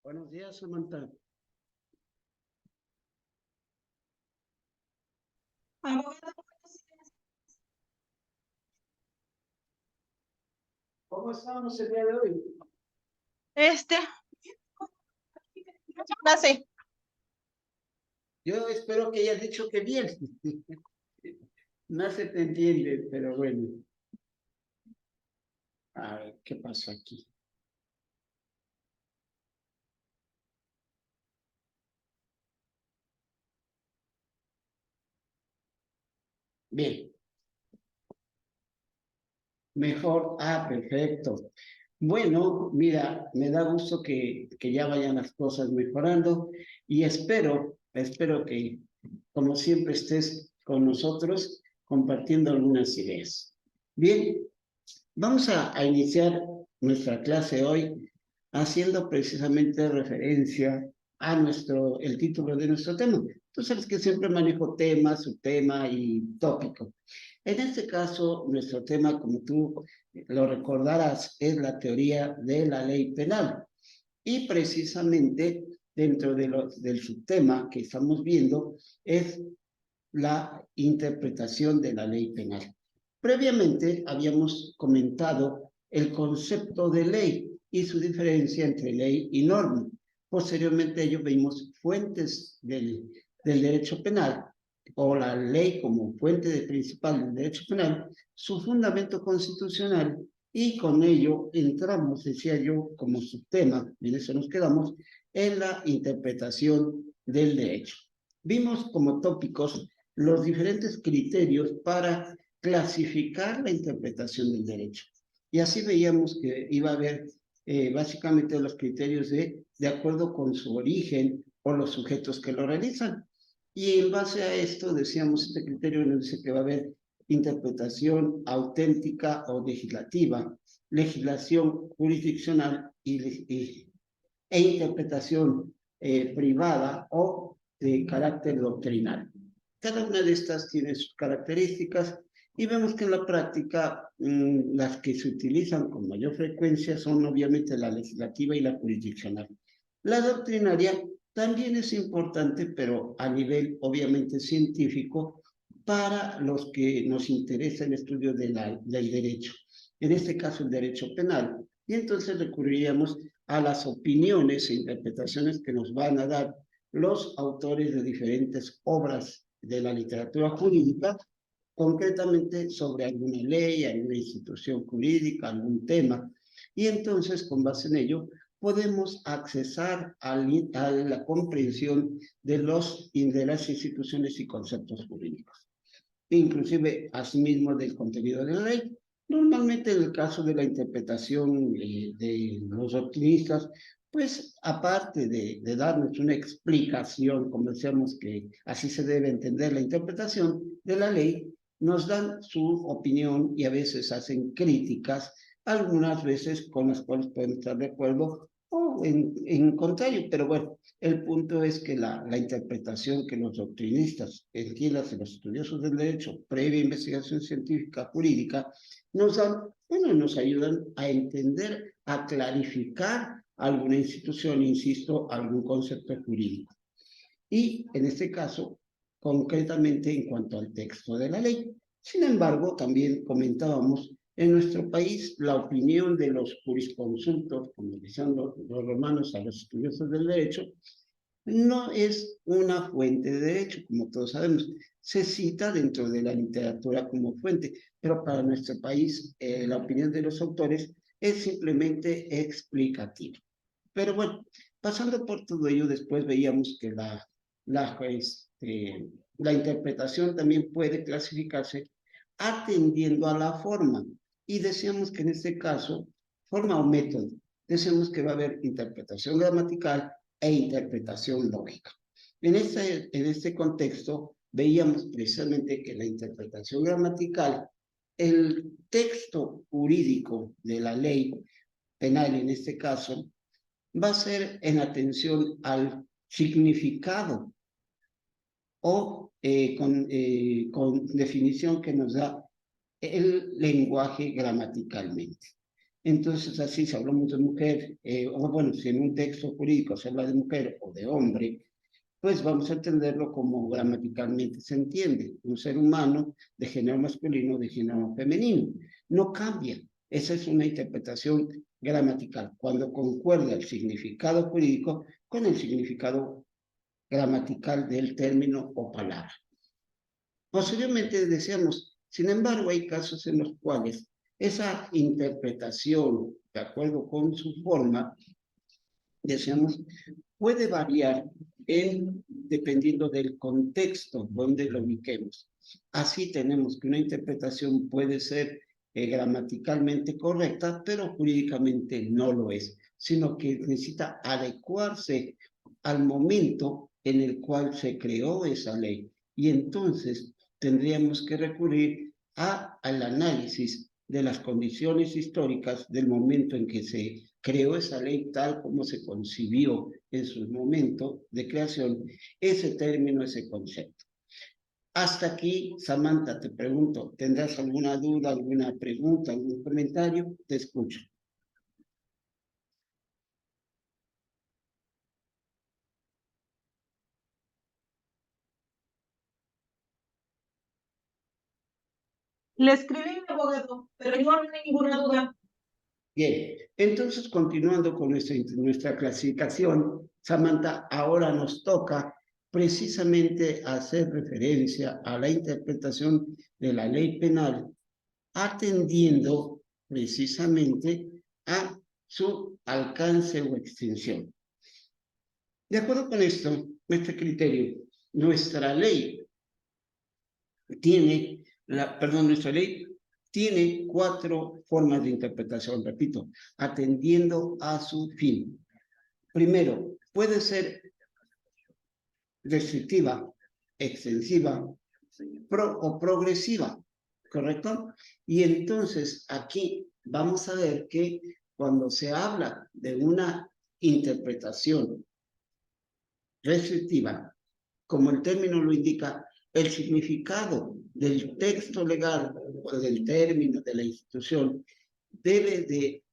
Buenos días, Samantha. ¿Cómo estamos el día de hoy? Nace. Yo espero que hayas dicho que bien. No se te entiende, pero bueno. A ver, ¿qué pasó aquí? Bien. Mejor. Perfecto. Bueno, mira, me da gusto que ya vayan las cosas mejorando y espero que, como siempre, estés con nosotros compartiendo algunas ideas. Bien, vamos a iniciar nuestra clase hoy haciendo precisamente referencia a el título de nuestro tema. Tú sabes que siempre manejo tema, subtema y tópico. En este caso, nuestro tema, como tú lo recordarás, es la teoría de la ley penal. Y precisamente dentro del subtema que estamos viendo es la interpretación de la ley penal. Previamente habíamos comentado el concepto de ley y su diferencia entre ley y norma. Posteriormente a ello vimos fuentes del derecho penal o la ley como fuente principal del derecho penal, su fundamento constitucional y con ello entramos, decía yo, como subtema, en eso nos quedamos, en la interpretación del derecho. Vimos como tópicos los diferentes criterios para clasificar la interpretación del derecho. Y así veíamos que iba a haber básicamente los criterios de acuerdo con su origen o los sujetos que lo realizan. Y en base a esto, decíamos, este criterio nos dice que va a haber interpretación auténtica o legislativa, legislación jurisdiccional e interpretación privada o de carácter doctrinal. Cada una de estas tiene sus características y vemos que en la práctica las que se utilizan con mayor frecuencia son obviamente la legislativa y la jurisdiccional. La doctrinaria también es importante, pero a nivel obviamente científico, para los que nos interesa el estudio del derecho. En este caso, el derecho penal. Y entonces recurriríamos a las opiniones e interpretaciones que nos van a dar los autores de diferentes obras de la literatura jurídica, concretamente sobre alguna ley, alguna institución jurídica, algún tema. Y entonces, con base en ello, podemos accesar a la comprensión de las instituciones y conceptos jurídicos, inclusive asimismo del contenido de la ley. Normalmente en el caso de la interpretación de los doctrinistas, pues aparte de darnos una explicación, como decíamos que así se debe entender la interpretación de la ley, nos dan su opinión y a veces hacen críticas, algunas veces con las cuales podemos estar de acuerdo o en contrario, pero bueno, el punto es que la interpretación que los doctrinistas, entiendas, los estudiosos del derecho, previa investigación científica jurídica, nos dan, bueno, nos ayudan a entender, a clarificar alguna institución, insisto, algún concepto jurídico. Y en este caso, concretamente en cuanto al texto de la ley. Sin embargo, también comentábamos en nuestro país la opinión de los jurisconsultos, como decían los romanos a los estudiosos del derecho, no es una fuente de derecho, como todos sabemos. Se cita dentro de la literatura como fuente, pero para nuestro país la opinión de los autores es simplemente explicativa. Pero bueno, pasando por todo ello, después veíamos que la interpretación también puede clasificarse atendiendo a la forma. Y decíamos que en este caso, forma o método, decíamos que va a haber interpretación gramatical e interpretación lógica. En este contexto, veíamos precisamente que la interpretación gramatical, el texto jurídico de la ley penal en este caso, va a ser en atención al significado o con definición que nos da el lenguaje gramaticalmente. Entonces, así, si hablamos de mujer, o bueno, si en un texto jurídico se habla de mujer o de hombre, pues vamos a entenderlo como gramaticalmente se entiende, un ser humano de género masculino, de género femenino. No cambia. Esa es una interpretación gramatical, cuando concuerda el significado jurídico con el significado gramatical del término o palabra. Posteriormente decíamos, sin embargo, hay casos en los cuales esa interpretación, de acuerdo con su forma, decíamos, puede variar dependiendo del contexto donde lo ubiquemos. Así tenemos que una interpretación puede ser gramaticalmente correcta, pero jurídicamente no lo es, sino que necesita adecuarse al momento en el cual se creó esa ley. Y entonces tendríamos que recurrir al análisis de las condiciones históricas del momento en que se creó esa ley tal como se concibió en su momento de creación, ese término, ese concepto. Hasta aquí, Samantha, te pregunto, ¿tendrás alguna duda, alguna pregunta, algún comentario? Te escucho. Le escribí a mi abogado, pero no hay ninguna duda. Bien, entonces continuando con nuestra clasificación, Samantha, ahora nos toca precisamente hacer referencia a la interpretación de la ley penal, atendiendo precisamente a su alcance o extensión. De acuerdo con esto, este criterio, nuestra ley nuestra ley tiene 4 formas de interpretación, repito, atendiendo a su fin. Primero, puede ser restrictiva, extensiva o progresiva, ¿correcto? Y entonces aquí vamos a ver que cuando se habla de una interpretación restrictiva, como el término lo indica, el significado del texto legal o del término de la institución debe de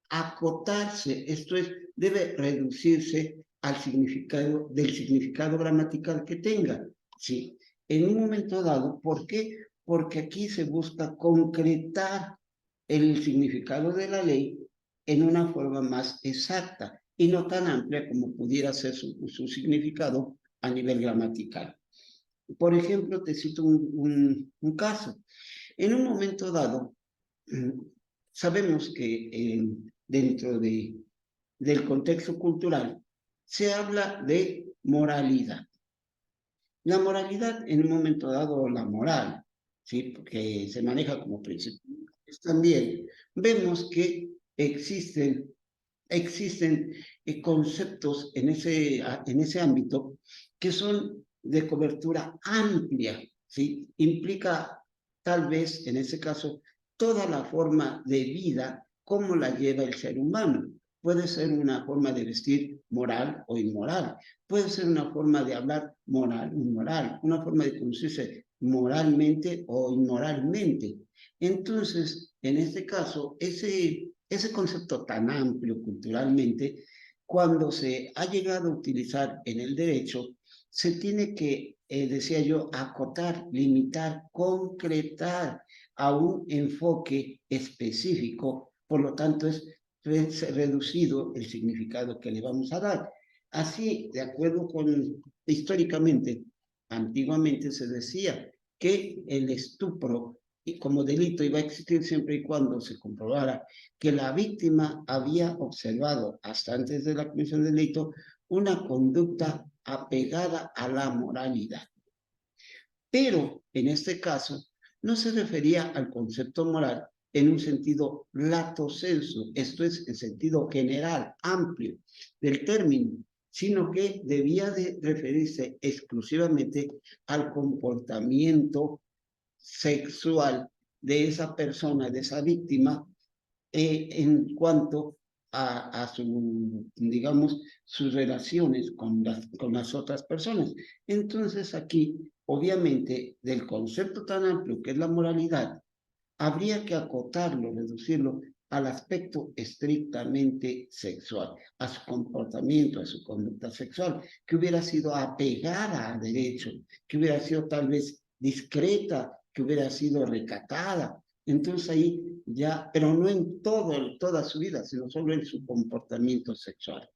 acotarse, esto es, debe reducirse al significado gramatical que tenga. Sí, en un momento dado, ¿por qué? Porque aquí se busca concretar el significado de la ley en una forma más exacta y no tan amplia como pudiera ser su significado a nivel gramatical. Por ejemplo, te cito un caso. En un momento dado, sabemos que dentro del contexto cultural se habla de moralidad. La moralidad, en un momento dado, la moral, ¿sí? Porque se maneja como principio. También vemos que existen conceptos en ese ámbito que son de cobertura amplia, ¿sí? Implica tal vez, en ese caso, toda la forma de vida, cómo la lleva el ser humano. Puede ser una forma de vestir moral o inmoral, puede ser una forma de hablar moral o inmoral, una forma de conducirse moralmente o inmoralmente. Entonces, en este caso, ese concepto tan amplio culturalmente, cuando se ha llegado a utilizar en el derecho, se tiene que, decía yo, acotar, limitar, concretar a un enfoque específico, por lo tanto es reducido el significado que le vamos a dar. Así, de acuerdo con, históricamente, antiguamente se decía que el estupro y como delito iba a existir siempre y cuando se comprobara que la víctima había observado hasta antes de la comisión del delito una conducta apegada a la moralidad. Pero en este caso no se refería al concepto moral en un sentido lato sensu, esto es en sentido general, amplio del término, sino que debía de referirse exclusivamente al comportamiento sexual de esa persona, de esa víctima, en cuanto digamos, sus relaciones con las otras personas. Entonces aquí, obviamente, del concepto tan amplio que es la moralidad, habría que acotarlo, reducirlo al aspecto estrictamente sexual, a su comportamiento, a su conducta sexual, que hubiera sido apegada al derecho, que hubiera sido tal vez discreta, que hubiera sido recatada. Entonces ahí ya, pero no en toda su vida, sino solo en su comportamiento sexual.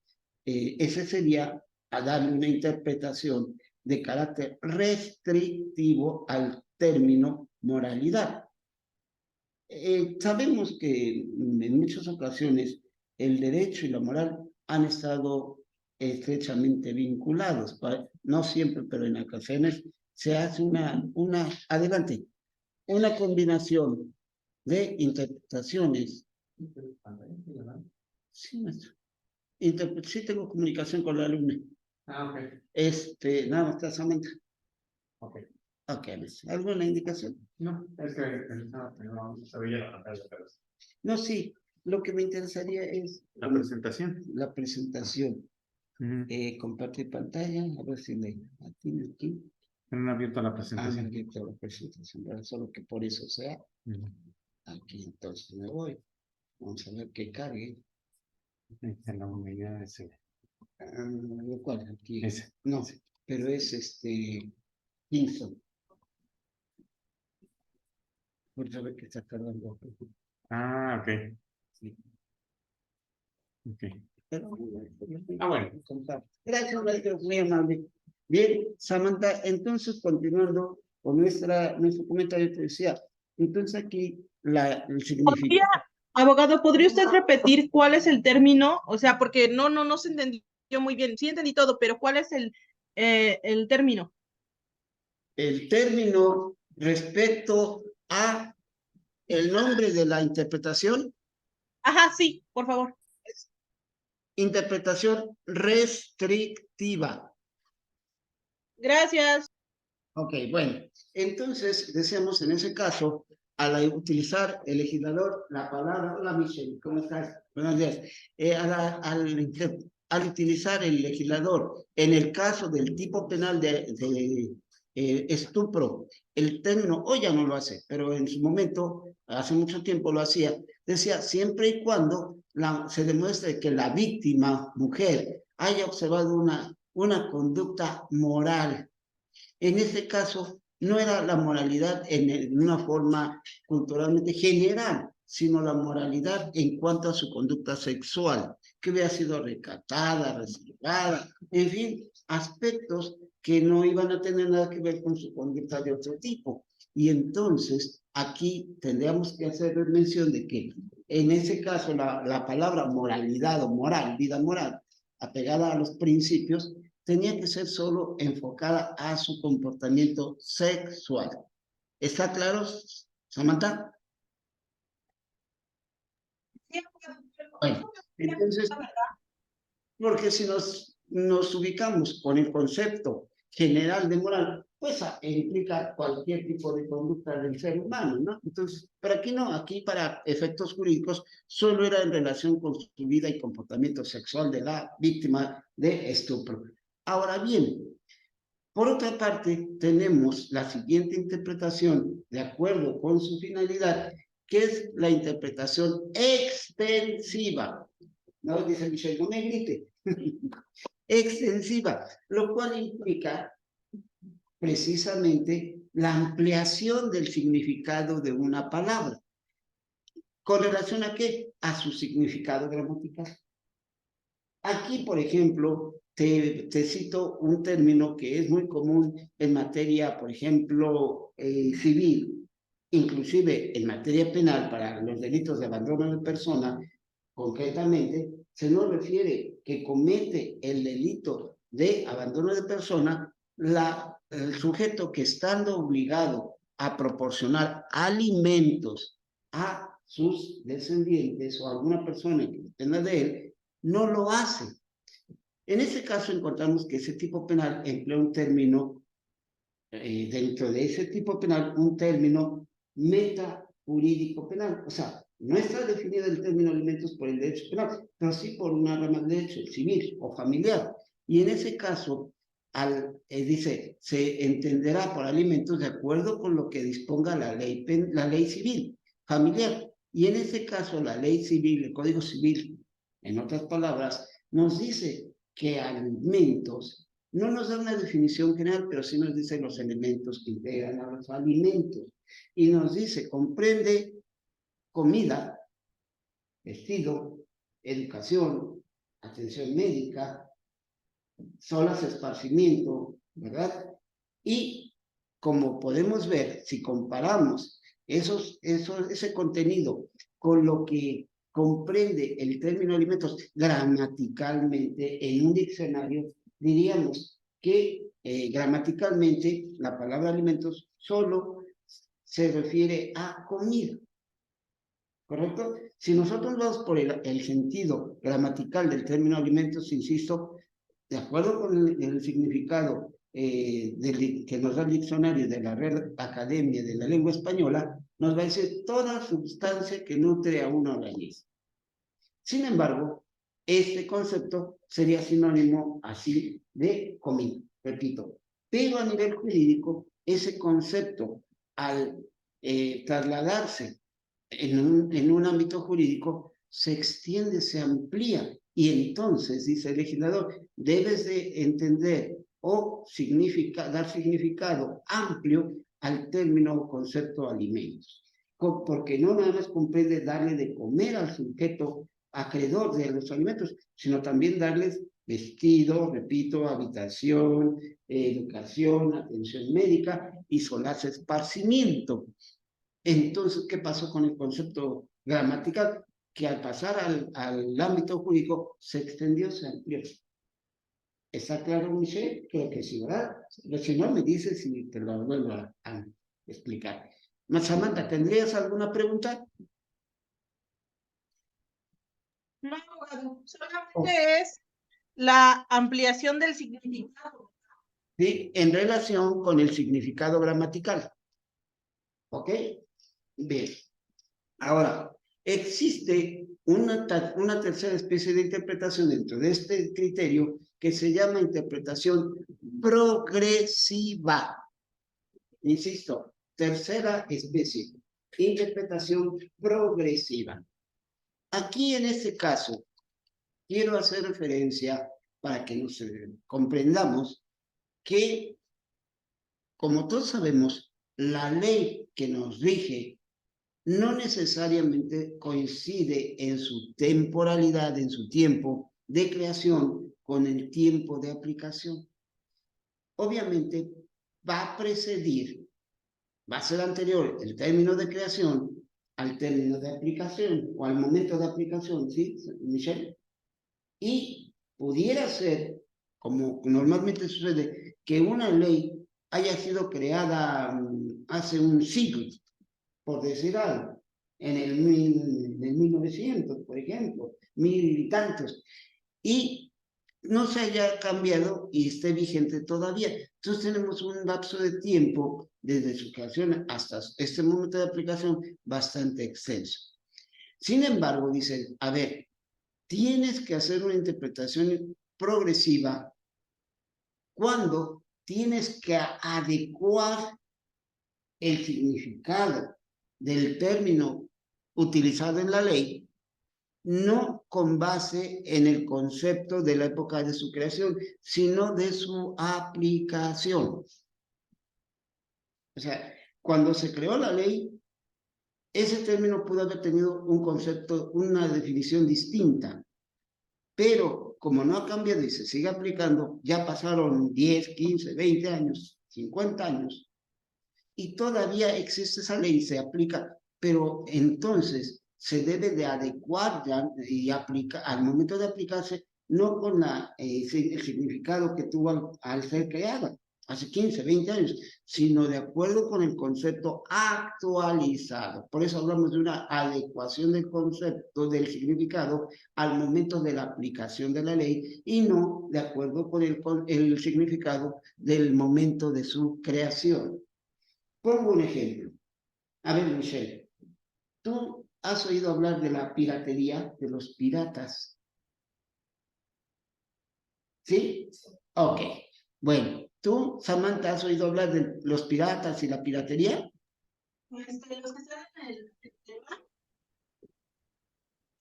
Ese sería a darle una interpretación de carácter restrictivo al término moralidad. Sabemos que en muchas ocasiones el derecho y la moral han estado estrechamente vinculados, no siempre, pero en ocasiones se hace adelante, una combinación de interpretaciones. Sí, maestro. Sí tengo comunicación con la alumna. Ok. Nada más está Samantha. Ok. Ok, ¿alguna indicación? No, es que no sabía la pantalla, pero No, sí, lo que me interesaría es la presentación. la presentación. Compartir pantalla, a ver si le atino aquí. Han abierto la Han presentación. abierto la presentación, ¿verdad? Solo que por eso sea. Aquí entonces me voy. Vamos a ver que cargue. En la unidad ese. ¿Lo cual? Aquí. Ese. No, pero es Kingston. Por saber que está cargando. Ah, ok. Sí. Ok. Pero, bueno. Gracias, maestro, muy amable. Bien, Samantha, entonces continuando con nuestro comentario, te decía, entonces aquí el significado. Abogado, ¿podría usted repetir cuál es el término? O sea, porque no se entendió muy bien. Sí entendí todo, pero ¿cuál es el término? El término respecto a el nombre de la interpretación. Ajá, sí, por favor. Interpretación restrictiva. Gracias. Ok, bueno, entonces decíamos en ese caso, al utilizar el legislador la palabra, hola Michelle, ¿cómo estás? Buenos días. Al utilizar el legislador, en el caso del tipo penal de estupro, el término, hoy ya no lo hace, pero en su momento, hace mucho tiempo lo hacía, decía siempre y cuando se demuestre que la víctima, mujer, haya observado una conducta moral. En ese caso, no era la moralidad en una forma culturalmente general, sino la moralidad en cuanto a su conducta sexual, que hubiera sido recatada, reservada, en fin, aspectos que no iban a tener nada que ver con su conducta de otro tipo. Y entonces, aquí tendríamos que hacer mención de que en ese caso la palabra moralidad o moral, vida moral, apegada a los principios, tenía que ser solo enfocada a su comportamiento sexual. ¿Está claro, Samantha? Bueno, entonces, porque si nos ubicamos con el concepto general de moral, pues implica cualquier tipo de conducta del ser humano, ¿no? Entonces, pero aquí no, aquí para efectos jurídicos solo era en relación con su vida y comportamiento sexual de la víctima de estupro. Ahora bien, por otra parte, tenemos la siguiente interpretación, de acuerdo con su finalidad, que es la interpretación extensiva. No, dice Michelle, no me grite. Extensiva, lo cual implica precisamente la ampliación del significado de una palabra. ¿Con relación a qué? A su significado gramatical. Aquí, por ejemplo, te cito un término que es muy común en materia, por ejemplo, civil, inclusive en materia penal para los delitos de abandono de persona, concretamente, se nos refiere que comete el delito de abandono de persona el sujeto que estando obligado a proporcionar alimentos a sus descendientes o a alguna persona que dependa de él, no lo hace. En ese caso encontramos que ese tipo penal emplea un término, dentro de ese tipo penal, un término metajurídico penal. O sea, no está definido el término alimentos por el derecho penal, pero sí por una rama de derecho civil o familiar. Y en ese caso, dice, se entenderá por alimentos de acuerdo con lo que disponga la ley civil familiar. Y en ese caso, la ley civil, el Código Civil, en otras palabras, nos dice que alimentos, no nos da una definición general, pero sí nos dice los elementos que integran a los alimentos. Y nos dice, comprende comida, vestido, educación, atención médica, zonas de esparcimiento, ¿verdad? Y como podemos ver, si comparamos ese contenido con lo que comprende el término alimentos gramaticalmente en un diccionario, diríamos que gramaticalmente la palabra alimentos solo se refiere a comida, ¿correcto? Si nosotros vamos por el sentido gramatical del término alimentos, insisto, de acuerdo con el significado que nos da el diccionario de la Real Academia de la Lengua Española, nos va a decir toda sustancia que nutre a un organismo. Sin embargo, este concepto sería sinónimo así de comida, repito. Pero a nivel jurídico, ese concepto, al trasladarse en un ámbito jurídico, se extiende, se amplía. Y entonces, dice el legislador, debes de entender o dar significado amplio al término o concepto alimentos. Porque no nada más comprende darle de comer al sujeto acreedor de los alimentos, sino también darles vestido, repito, habitación, educación, atención médica y zonas de esparcimiento. Entonces, ¿qué pasó con el concepto gramatical? Que al pasar al ámbito jurídico se extendió, se amplió. ¿Está claro, Michelle? Creo que sí, ¿verdad? Pero si no, me dices y te lo vuelvo a explicar. Samantha, ¿tendrías alguna pregunta? No, abogado, solamente es la ampliación del significado. Sí, en relación con el significado gramatical. ¿Ok? Bien. Ahora, existe una tercera especie de interpretación dentro de este criterio que se llama interpretación progresiva. Insisto, tercera especie, interpretación progresiva. Aquí en este caso, quiero hacer referencia para que nos comprendamos que, como todos sabemos, la ley que nos rige no necesariamente coincide en su temporalidad, en su tiempo de creación, con el tiempo de aplicación. Obviamente, va a precedir, va a ser anterior el término de creación al término de aplicación o al momento de aplicación, ¿sí, Michelle? Y pudiera ser, como normalmente sucede, que una ley haya sido creada hace un siglo, por decir algo, en el 1900, por ejemplo, 1000 y tantos, y no se haya cambiado y esté vigente todavía. Entonces tenemos un lapso de tiempo desde su creación hasta este momento de aplicación bastante extenso. Sin embargo, dicen, a ver, tienes que hacer una interpretación progresiva cuando tienes que adecuar el significado del término utilizado en la ley, no con base en el concepto de la época de su creación, sino de su aplicación. O sea, cuando se creó la ley, ese término pudo haber tenido un concepto, una definición distinta, pero como no ha cambiado y se sigue aplicando, ya pasaron 10, 15, 20 años, 50 años, y todavía existe esa ley, se aplica, pero entonces se debe de adecuar ya y aplicar al momento de aplicarse, no con el significado que tuvo al ser creada hace 15, 20 años, sino de acuerdo con el concepto actualizado. Por eso hablamos de una adecuación del concepto, del significado, al momento de la aplicación de la ley y no de acuerdo con el significado del momento de su creación. Pongo un ejemplo. A ver, Michelle, ¿tú has oído hablar de la piratería, de los piratas? ¿Sí? Ok. Bueno, ¿tú, Samantha, has oído hablar de los piratas y la piratería? Los que están en el tema.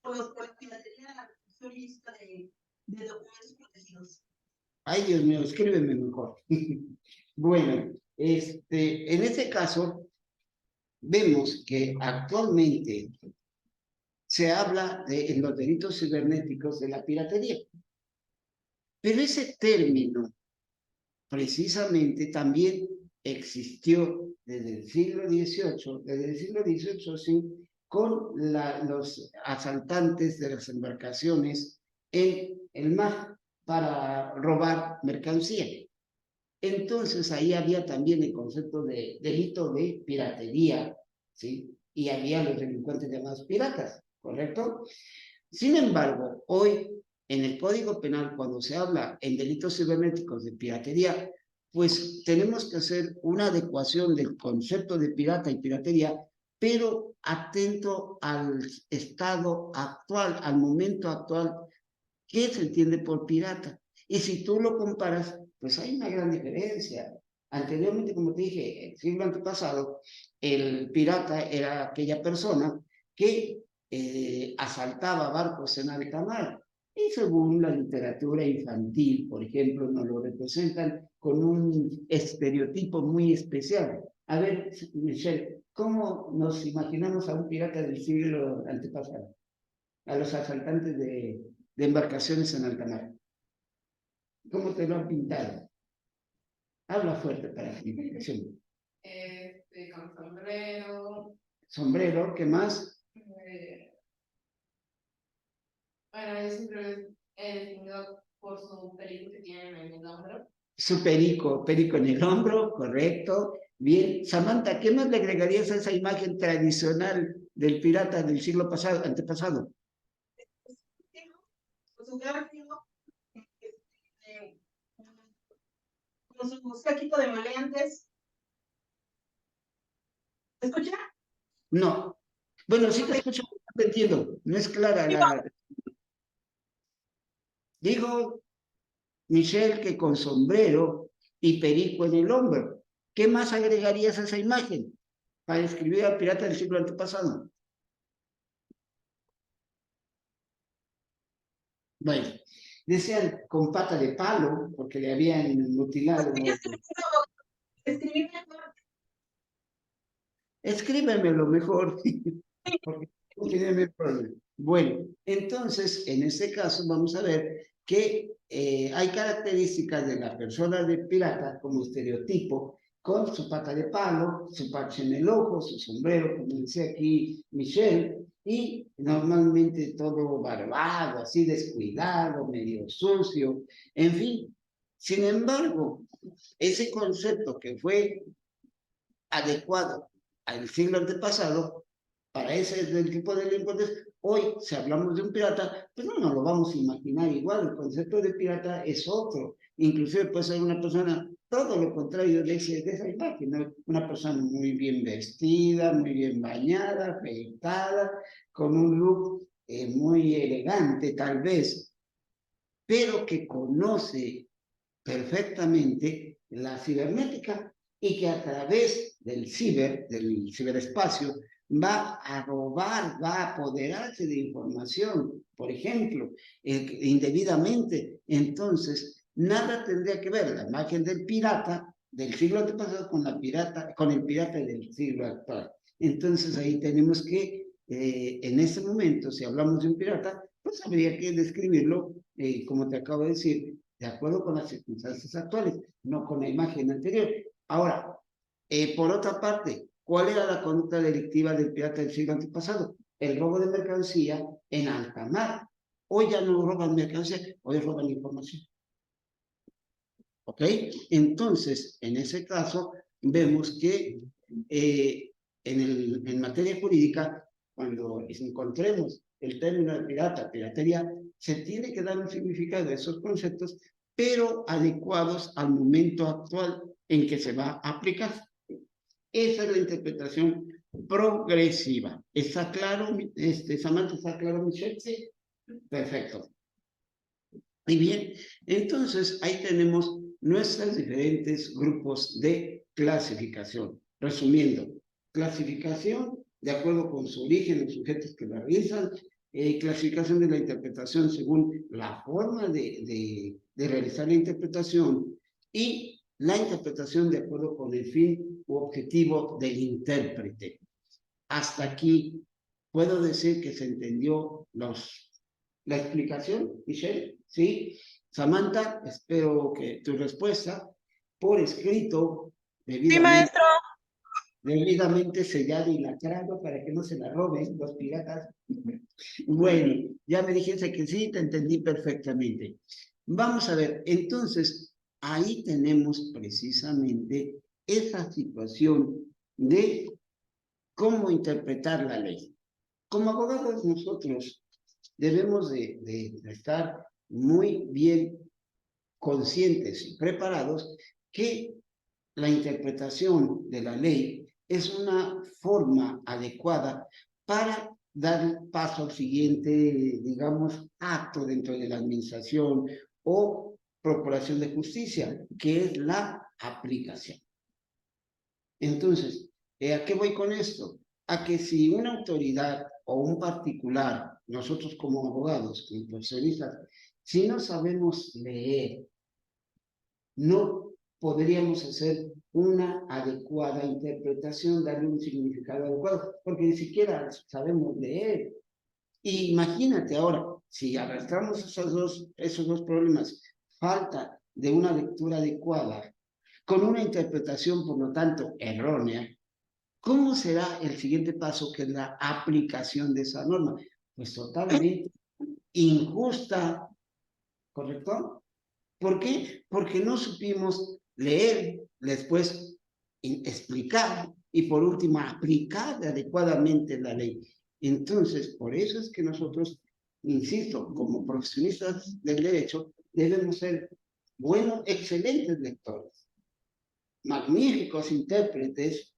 por la piratería de la Comisión Lista de Documentos Protegidos. Ay, Dios mío, escríbeme mejor. Bueno, en este caso, vemos que actualmente se habla en los delitos cibernéticos de la piratería. Pero ese término, precisamente, también existió desde el siglo XVIII, sí, con los asaltantes de las embarcaciones en el mar para robar mercancía. Entonces ahí había también el concepto de delito de piratería, ¿sí? Y había los delincuentes llamados piratas, ¿correcto? Sin embargo, hoy en el Código Penal, cuando se habla en delitos cibernéticos de piratería, pues tenemos que hacer una adecuación del concepto de pirata y piratería, pero atento al estado actual, al momento actual, ¿qué se entiende por pirata? Y si tú lo comparas, pues hay una gran diferencia. Anteriormente, como te dije, el siglo antepasado, el pirata era aquella persona que asaltaba barcos en alta mar. Y según la literatura infantil, por ejemplo, nos lo representan con un estereotipo muy especial. A ver, Michelle, ¿cómo nos imaginamos a un pirata del siglo antepasado? A los asaltantes de embarcaciones en alta mar. ¿Cómo te lo han pintado? Habla fuerte para ti. Con sombrero. Sombrero, ¿qué más? Bueno, yo siempre he definido por su perico que tienen en el hombro. Su perico en el hombro, correcto. Bien, Samantha, ¿qué más le agregarías a esa imagen tradicional del pirata del siglo antepasado? Su garfio, con su saquito de maleantes. ¿Me escucha? No. Bueno, sí te escucho, no te entiendo. No es clara la... Digo, Michelle, que con sombrero y perico en el hombro. ¿Qué más agregarías a esa imagen para describir al pirata del siglo antepasado? Bueno, decían con pata de palo, porque le habían mutilado. Escríbemelo mejor, porque no tiene problema. Bueno, entonces, en este caso vamos a ver que hay características de la persona de pirata como estereotipo, con su pata de palo, su parche en el ojo, su sombrero, como decía aquí Michelle, y normalmente todo barbado, así descuidado, medio sucio, en fin. Sin embargo, ese concepto que fue adecuado al siglo antepasado, para ese tipo de delincuentes, hoy, si hablamos de un pirata, pues no nos lo vamos a imaginar igual. El concepto de pirata es otro. Inclusive puede ser una persona, todo lo contrario de esa imagen, ¿no? Una persona muy bien vestida, muy bien bañada, afeitada, con un look muy elegante tal vez, pero que conoce perfectamente la cibernética y que a través del ciberespacio, va a robar, va a apoderarse de información, por ejemplo, indebidamente. Entonces, nada tendría que ver la imagen del pirata del siglo antepasado con el pirata del siglo actual. Entonces, ahí tenemos que, en ese momento, si hablamos de un pirata, pues habría que describirlo, como te acabo de decir, de acuerdo con las circunstancias actuales, no con la imagen anterior. Ahora, por otra parte, ¿cuál era la conducta delictiva del pirata del siglo antepasado? El robo de mercancía en alta mar. Hoy ya no roban mercancía, hoy roban información. ¿Ok? Entonces, en ese caso, vemos que en materia jurídica, cuando encontremos el término de piratería, se tiene que dar un significado a esos conceptos, pero adecuados al momento actual en que se va a aplicar. Esa es la interpretación progresiva. ¿Está claro, Samantha? ¿Está claro, Michelle? Sí. Perfecto. Y bien, entonces ahí tenemos nuestros diferentes grupos de clasificación. Resumiendo, clasificación de acuerdo con su origen, los sujetos que la realizan, clasificación de la interpretación según la forma de realizar la interpretación y la interpretación de acuerdo con el fin u objetivo del intérprete. Hasta aquí puedo decir que se entendió la explicación, Michelle, ¿sí? Samantha, espero que tu respuesta por escrito, Sí, maestro. debidamente sellado y lacrado para que no se la roben los piratas. Bueno, ya me dijiste que sí, te entendí perfectamente. Vamos a ver, entonces, ahí tenemos precisamente esa situación de cómo interpretar la ley. Como abogados nosotros debemos de estar muy bien conscientes y preparados que la interpretación de la ley es una forma adecuada para dar paso al siguiente, digamos, acto dentro de la administración o procuración de justicia, que es la aplicación. Entonces, ¿a qué voy con esto? A que si una autoridad o un particular, nosotros como abogados, como profesionistas, si no sabemos leer, no podríamos hacer una adecuada interpretación, darle un significado adecuado, porque ni siquiera sabemos leer. Y imagínate ahora, si arrastramos esos dos problemas, falta de una lectura adecuada, con una interpretación, por lo tanto, errónea, ¿cómo será el siguiente paso, que es la aplicación de esa norma? Pues totalmente injusta, ¿correcto? ¿Por qué? Porque no supimos leer, después explicar y por último aplicar adecuadamente la ley. Entonces, por eso es que nosotros, insisto, como profesionistas del derecho, debemos ser buenos, excelentes lectores, magníficos intérpretes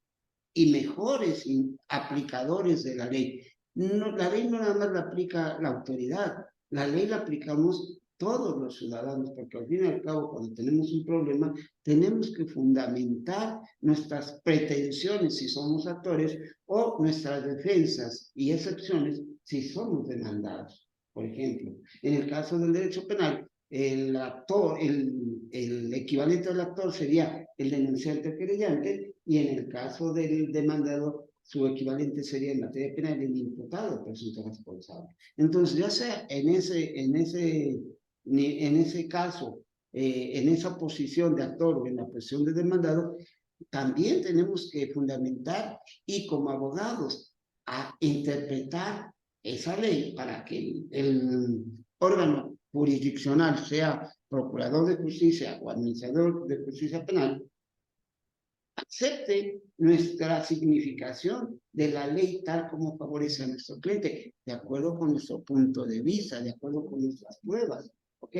y mejores aplicadores de la ley. No, la ley no nada más la aplica la autoridad, la ley la aplicamos todos los ciudadanos, porque al fin y al cabo, cuando tenemos un problema, tenemos que fundamentar nuestras pretensiones si somos actores o nuestras defensas y excepciones si somos demandados. Por ejemplo, en el caso del derecho penal, el actor, el equivalente al actor sería el denunciante querellante, y en el caso del demandado, su equivalente sería en materia penal el imputado, presunto responsable. Entonces, ya sea en ese caso, en esa posición de actor o en la posición de demandado, también tenemos que fundamentar y como abogados a interpretar esa ley para que el órgano jurisdiccional, sea procurador de justicia o administrador de justicia penal, acepte nuestra significación de la ley tal como favorece a nuestro cliente, de acuerdo con nuestro punto de vista, de acuerdo con nuestras pruebas, ¿ok?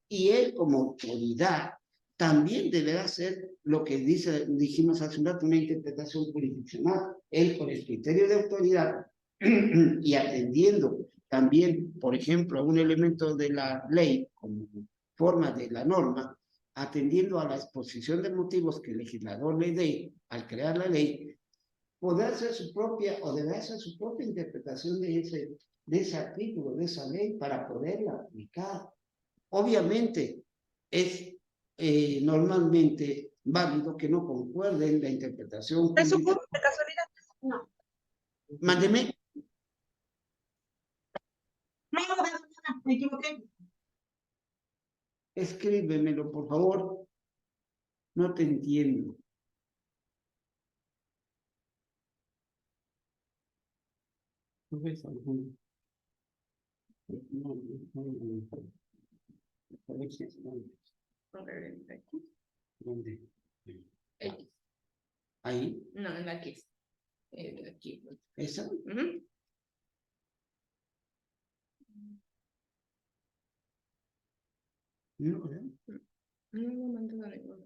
Y él como autoridad también deberá hacer lo que dijimos hace un rato, una interpretación jurisdiccional. Él con el criterio de autoridad y atendiendo también, por ejemplo, a un elemento de la ley como forma de la norma, atendiendo a la exposición de motivos que el legislador le dé al crear la ley, podrá hacer su propia o deberá hacer su propia interpretación de ese artículo, de esa ley, para poderla aplicar. Obviamente, es normalmente válido que no concuerden la interpretación. ¿De su curso, de casualidad? No. Mándeme. No, me equivoqué. Escríbemelo, por favor. No te entiendo. ¿No ves alguno? No. ¿Dónde? X. Ahí. No, en la X. Aquí. ¿Esa? Ujú. No, ¿no? No me mandó ninguna.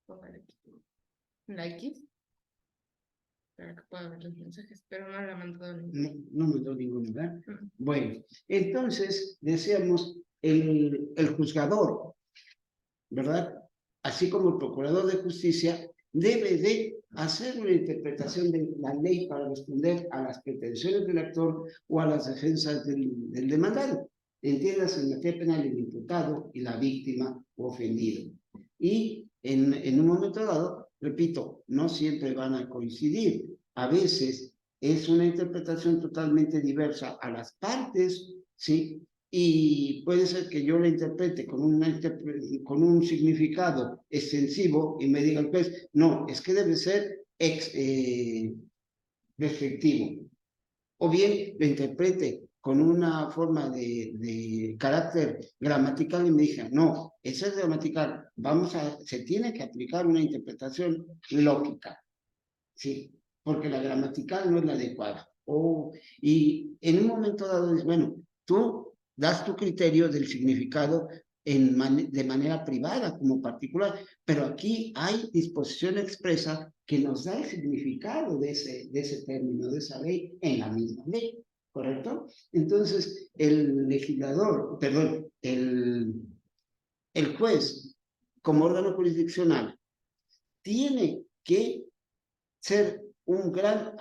Póngale aquí. La X. Para que pueda ver los mensajes, pero no la mandó ninguna. No me dio ninguna, ¿verdad? Ujú. Bueno, entonces decíamos el juzgador, ¿verdad? Así como el procurador de justicia, debe de hacer una interpretación de la ley para responder a las pretensiones del actor o a las defensas del demandado. Entiendas en materia penal el imputado y la víctima o ofendido. Y en un momento dado, repito, no siempre van a coincidir. A veces es una interpretación totalmente diversa a las partes, ¿sí? Y puede ser que yo la interprete con un significado extensivo y me diga el juez, no, es que debe ser restrictivo. O bien lo interprete con una forma de carácter gramatical y me diga, no, esa es gramatical, se tiene que aplicar una interpretación lógica, ¿sí? Porque la gramatical no es la adecuada. Y en un momento dado, bueno, tú das tu criterio del significado de manera privada como particular, pero aquí hay disposición expresa que nos da el significado de ese término, de esa ley, en la misma ley, ¿correcto? Entonces, el legislador, perdón, el juez, como órgano jurisdiccional, tiene que ser un gran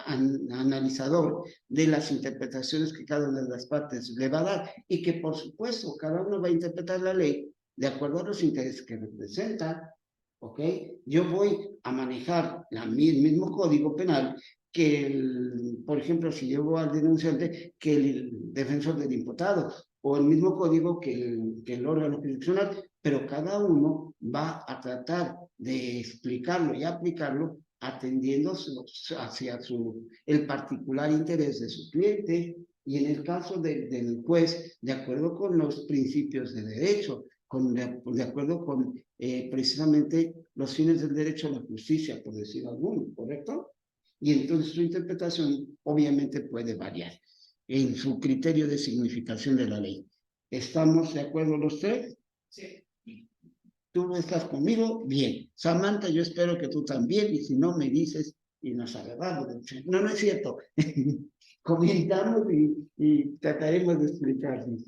analizador de las interpretaciones que cada una de las partes le va a dar y que por supuesto cada uno va a interpretar la ley de acuerdo a los intereses que representa, ¿ok? Yo voy a manejar el mismo código penal que, por ejemplo, si llevo al denunciante, que el defensor del imputado, o el mismo código que el órgano jurisdiccional, pero cada uno va a tratar de explicarlo y aplicarlo atendiendo hacia el particular interés de su cliente y en el caso del juez, de acuerdo con los principios de derecho, de acuerdo con precisamente los fines del derecho a la justicia, por decir alguno, ¿correcto? Y entonces su interpretación obviamente puede variar en su criterio de significación de la ley. ¿Estamos de acuerdo los tres? Sí. ¿Tú estás conmigo? Bien. Samantha, yo espero que tú también, y si no me dices y nos agarramos. No, no es cierto. Comentamos y trataremos de explicarnos.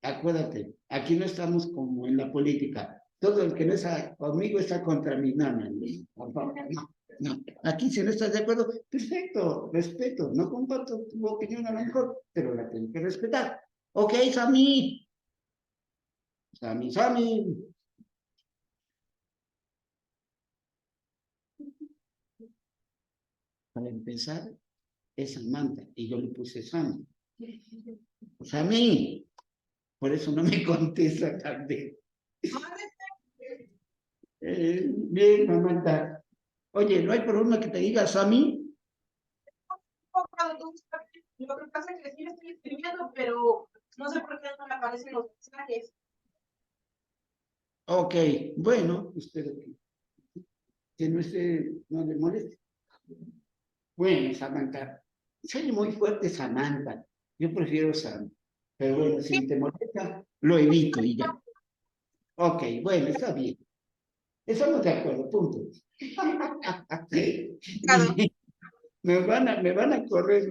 Acuérdate, aquí no estamos como en la política. Todo el que no está conmigo está contra mí. No, no, no, no. Aquí si no estás de acuerdo, perfecto, respeto. No comparto tu opinión a lo mejor, pero la tengo que respetar. Ok, Sammy. Sammy. Para empezar, es Samantha, y yo le puse Sammy. Sammy, por eso no me contesta también. Bien, Samantha. Oye, ¿no hay problema que te diga Sammy? Lo que pasa es que sí le estoy escribiendo, pero no sé por qué no me aparecen los mensajes. Ok, bueno, espero que no le moleste. Bueno, Samantha, soy muy fuerte Samantha. Yo prefiero Sam. Pero bueno, si te molesta, lo evito y ya. Ok, bueno, está bien. Estamos de acuerdo, punto. Me van a correr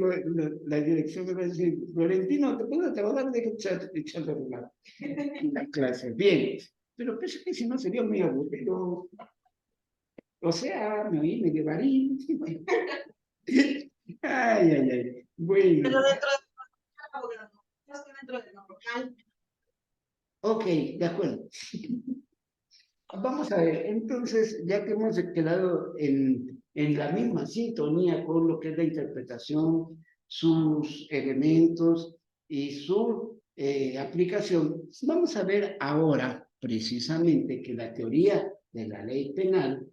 la dirección, me va a decir, Florentino, te puedo trabajar, deja echar la clase. Bien, pero pensé que si no sería muy aburrido. O sea, me oí medio varín. Ay, ay, ay. Bueno. Pero dentro de lo normal. Ok, de acuerdo. Vamos a ver, entonces, ya que hemos quedado en la misma sintonía con lo que es la interpretación, sus elementos y su aplicación, vamos a ver ahora precisamente que la teoría de la ley penal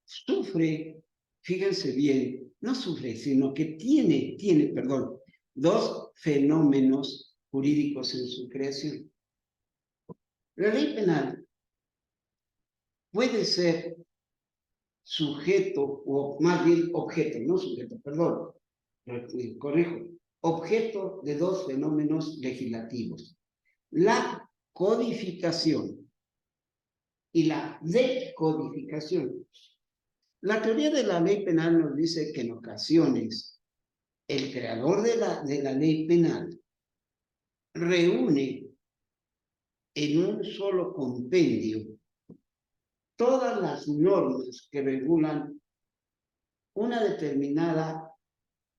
sufre, fíjense bien, no sufre, sino que tiene, perdón, dos fenómenos jurídicos en su creación. La ley penal puede ser sujeto, o más bien objeto, no sujeto, perdón, corrijo, objeto de dos fenómenos legislativos. La codificación y la decodificación. La teoría de la ley penal nos dice que en ocasiones el creador de la ley penal reúne en un solo compendio todas las normas que regulan una determinada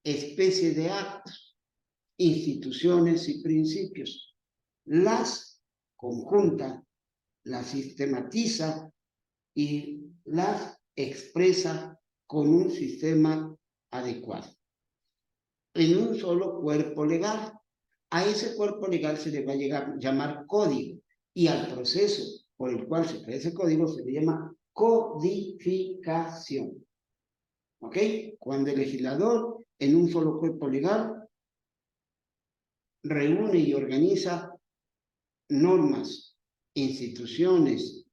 especie de actos, instituciones y principios. Las conjunta, las sistematiza y las expresa con un sistema adecuado, en un solo cuerpo legal. A ese cuerpo legal se le va a llamar código, y al proceso por el cual se crea ese código se le llama codificación. ¿Ok? Cuando el legislador en un solo cuerpo legal reúne y organiza normas, instituciones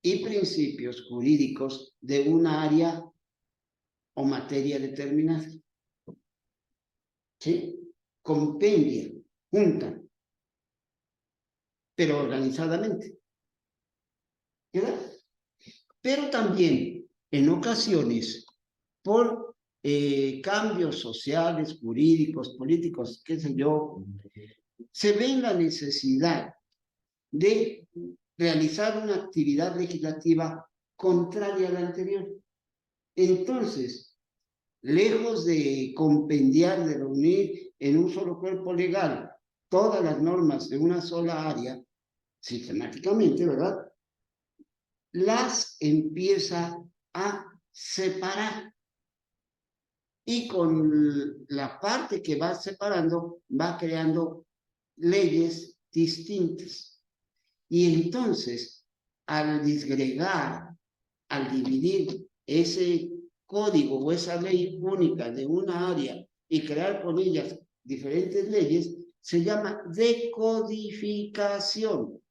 y principios jurídicos de una área o materia determinada. ¿Sí? Compendia, junta, pero organizadamente. ¿Verdad? Pero también, en ocasiones, por cambios sociales, jurídicos, políticos, qué sé yo, se ve la necesidad de realizar una actividad legislativa contraria a la anterior. Entonces, lejos de compendiar, de reunir en un solo cuerpo legal todas las normas de una sola área, sistemáticamente, ¿verdad?, las empieza a separar. Y con la parte que va separando, va creando leyes distintas. Y entonces, al disgregar, al dividir ese código o esa ley única de una área y crear con ellas diferentes leyes, se llama decodificación.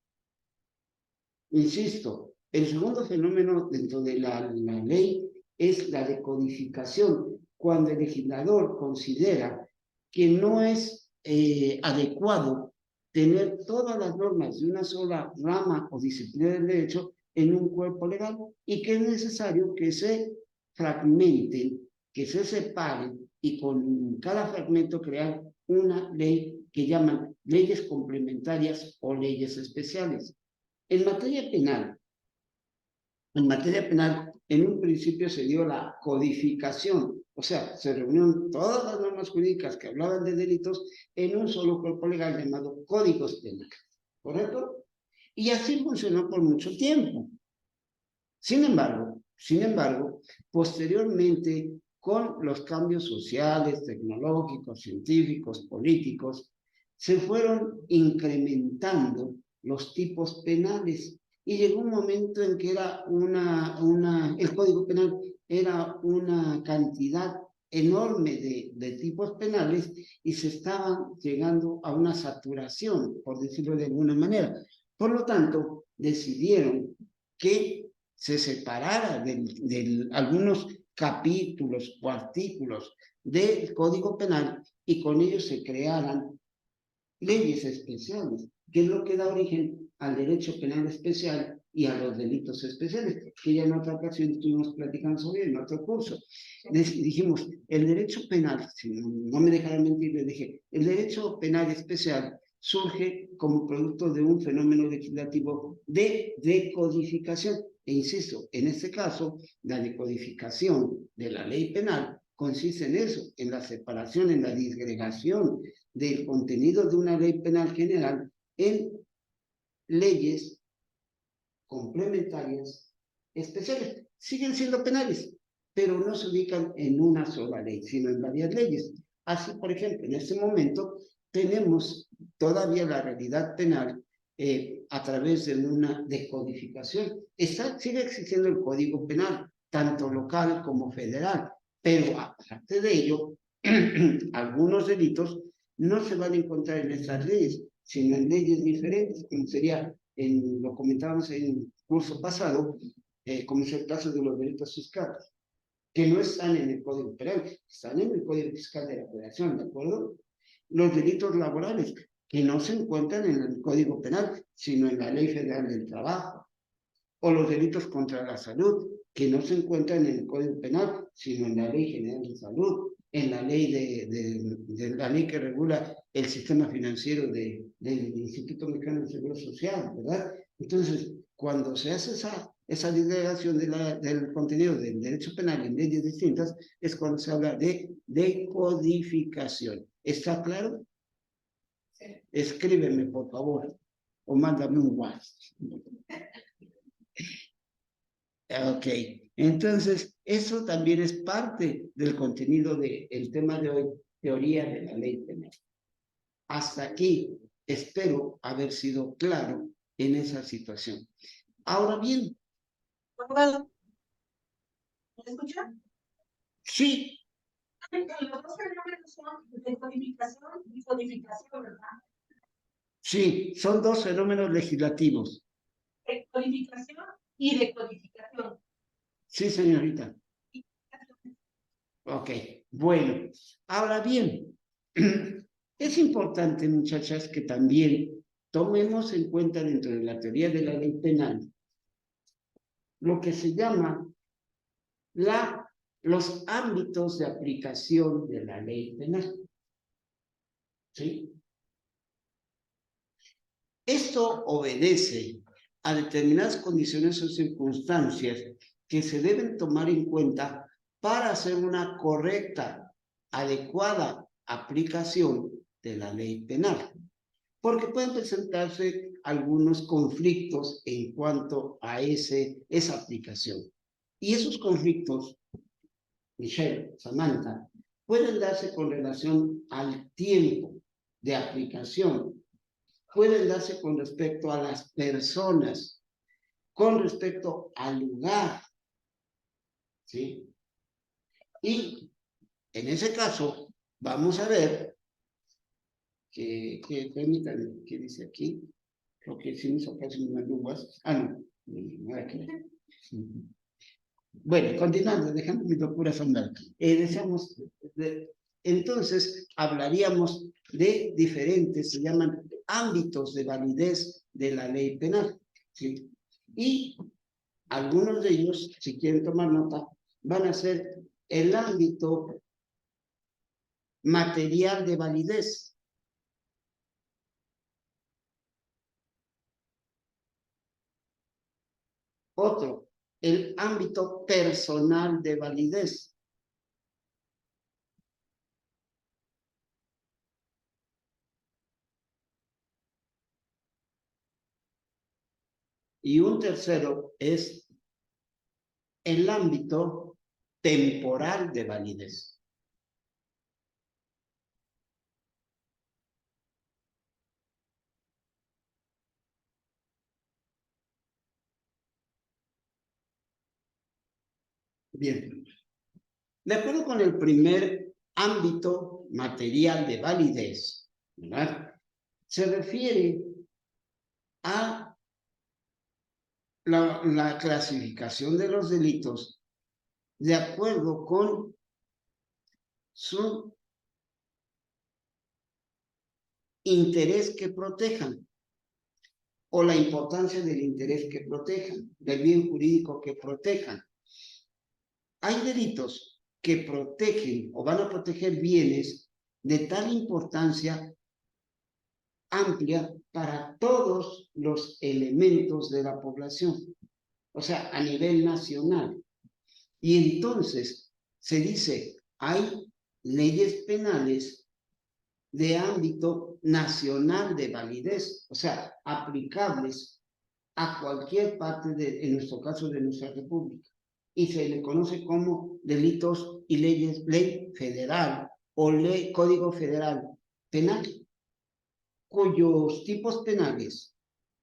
Insisto, el segundo fenómeno dentro de la ley es la decodificación, cuando el legislador considera que no es adecuado tener todas las normas de una sola rama o disciplina del derecho en un cuerpo legal, y que es necesario que se fragmenten, que se separen, y con cada fragmento crear una ley que llaman leyes complementarias o leyes especiales. En materia penal, en un principio se dio la codificación, o sea, se reunieron todas las normas jurídicas que hablaban de delitos en un solo cuerpo legal llamado códigos penales, ¿correcto? Y así funcionó por mucho tiempo. Sin embargo, posteriormente, con los cambios sociales, tecnológicos, científicos, políticos, se fueron incrementando los tipos penales, y llegó un momento en que era el Código Penal era una cantidad enorme de tipos penales, y se estaban llegando a una saturación, por decirlo de alguna manera. Por lo tanto, decidieron que se separara de algunos capítulos o artículos del Código Penal, y con ellos se crearan leyes especiales, que es lo que da origen al derecho penal especial y a los delitos especiales, que ya en otra ocasión estuvimos platicando sobre en otro curso. Dijimos, el derecho penal, si no me dejaron mentir, les dije, el derecho penal especial surge como producto de un fenómeno legislativo de decodificación. E insisto, en este caso, la decodificación de la ley penal consiste en eso, en la separación, en la disgregación del contenido de una ley penal general en leyes complementarias especiales. Siguen siendo penales, pero no se ubican en una sola ley, sino en varias leyes. Así, por ejemplo, en este momento tenemos todavía la realidad penal a través de una decodificación. Sigue existiendo el Código Penal, tanto local como federal, pero aparte de ello, algunos delitos no se van a encontrar en estas leyes, sino en leyes diferentes, como sería, lo comentábamos en el curso pasado, como es el caso de los delitos fiscales, que no están en el Código Penal, están en el Código Fiscal de la Federación, ¿de acuerdo? Los delitos laborales, que no se encuentran en el Código Penal, sino en la Ley Federal del Trabajo. O los delitos contra la salud, que no se encuentran en el Código Penal, sino en la Ley General de Salud. en la ley de la ley que regula el sistema financiero del Instituto Mexicano de Seguro Social, ¿verdad? Entonces, cuando se hace esa disgregación del contenido del derecho penal en leyes distintas, es cuando se habla de decodificación. ¿Está claro? Sí. Escríbeme, por favor, o mándame un WhatsApp. Ok, entonces eso también es parte del contenido del tema de hoy, teoría de la ley penal. Hasta aquí espero haber sido claro en esa situación. Ahora bien. Abogado, ¿me escucha? Sí. Los dos fenómenos son decodificación y codificación, ¿verdad? Sí, son dos fenómenos legislativos. Decodificación y decodificación. Sí, señorita. Ok, bueno. Ahora bien, es importante, muchachas, que también tomemos en cuenta dentro de la teoría de la ley penal lo que se llama los ámbitos de aplicación de la ley penal. ¿Sí? Esto obedece a determinadas condiciones o circunstancias que se deben tomar en cuenta para hacer una correcta, adecuada aplicación de la ley penal. Porque pueden presentarse algunos conflictos en cuanto a esa aplicación. Y esos conflictos, Michelle, Samantha, pueden darse con relación al tiempo de aplicación, pueden darse con respecto a las personas, con respecto al lugar, ¿sí? Y en ese caso, vamos a ver permítanme, ¿qué dice aquí? Lo que sí me hizo casi unas nubes. No, nada que ver. Bueno, continuando, dejando mis locuras andar. Entonces, hablaríamos de diferentes, se llaman ámbitos de validez de la ley penal. ¿Sí? Y algunos de ellos, si quieren tomar nota, van a ser el ámbito material de validez. Otro, el ámbito personal de validez. Y un tercero es el ámbito temporal de validez. Bien. De acuerdo con el primer ámbito material de validez, ¿verdad? Se refiere a la clasificación de los delitos de acuerdo con su interés que protejan o la importancia del interés que protejan, del bien jurídico que protejan. Hay delitos que protegen o van a proteger bienes de tal importancia amplia para todos los elementos de la población, o sea, a nivel nacional. Y entonces se dice, hay leyes penales de ámbito nacional de validez, o sea, aplicables a cualquier parte, en nuestro caso, de nuestra república. Y se le conoce como delitos y leyes, ley federal o código federal penal, cuyos tipos penales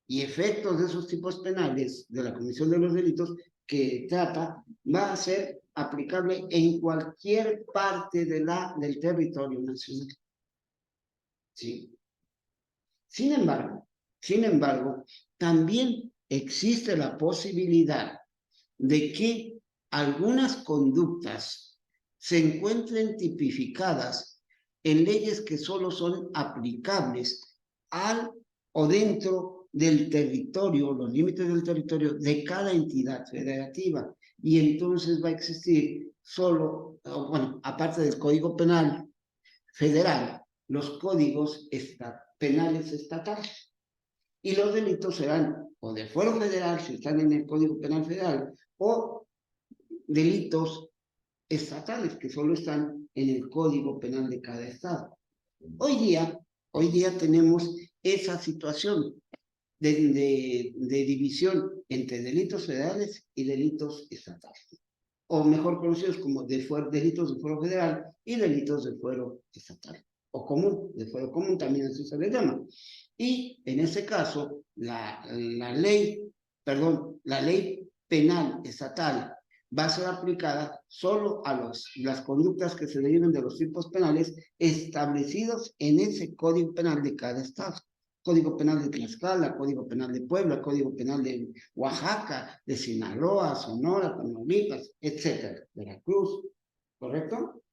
y efectos de esos tipos penales de la comisión de los delitos que trata va a ser aplicable en cualquier parte del territorio nacional. ¿Sí? Sin embargo, también existe la posibilidad de que algunas conductas se encuentren tipificadas en leyes que solo son aplicables al o dentro del territorio, los límites del territorio de cada entidad federativa. Y entonces va a existir solo, bueno, aparte del Código Penal Federal, los códigos penales estatales. Y los delitos serán o de fuero federal, si están en el Código Penal Federal, o delitos estatales, que solo están en el Código Penal de cada estado. Hoy día tenemos esa situación de división entre delitos federales y delitos estatales, o mejor conocidos como delitos de fuero federal y delitos de fuero estatal, o común, de fuero común también así se le llama. Y en ese caso, la ley penal estatal va a ser aplicada solo a las conductas que se deriven de los tipos penales establecidos en ese Código Penal de cada estado. Código Penal de Tlaxcala, Código Penal de Puebla, Código Penal de Oaxaca, de Sinaloa, Sonora, Tamaulipas, etcétera, Veracruz, ¿correcto?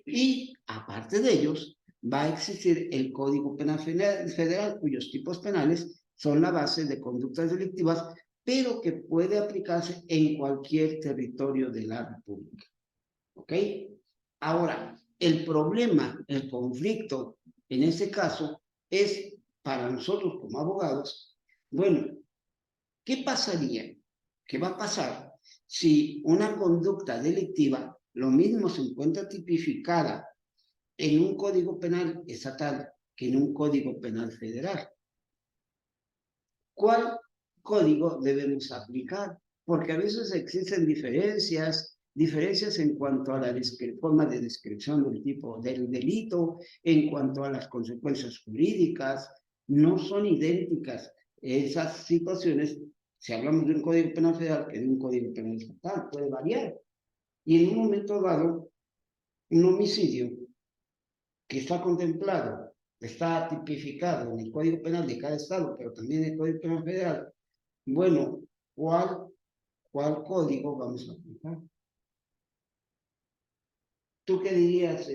Y aparte de ellos, va a existir el Código Penal Federal, cuyos tipos penales son la base de conductas delictivas, pero que puede aplicarse en cualquier territorio de la República. ¿Ok? Ahora, el problema, el conflicto, en ese caso, es para nosotros como abogados, bueno, ¿qué pasaría? ¿Qué va a pasar si una conducta delictiva, lo mismo se encuentra tipificada en un código penal estatal que en un código penal federal? ¿Cuál código debemos aplicar? Porque a veces existen diferencias en cuanto a la forma de descripción del tipo del delito, en cuanto a las consecuencias jurídicas, no son idénticas esas situaciones. Si hablamos de un código penal federal que de un código penal estatal, puede variar. Y en un momento dado, un homicidio que está contemplado, está tipificado en el Código Penal de cada estado, pero también en el Código Penal Federal, bueno, ¿cuál código vamos a aplicar? ¿Tú qué dirías,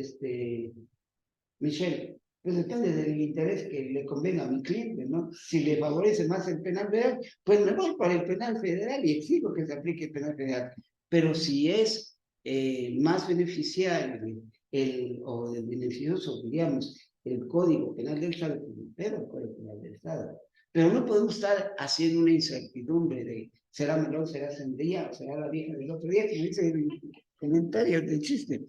Michelle? Pues depende del interés que le convenga a mi cliente, ¿no? Si le favorece más el penal federal, pues me voy para el penal federal y exijo que se aplique el penal federal. Pero si es más beneficiario o beneficioso, diríamos, el Código Penal del Estado, pero el Código Penal del Estado. Pero no podemos estar haciendo una incertidumbre de será melón, será sandía, o será la vieja del otro día, que dice el comentario del chiste,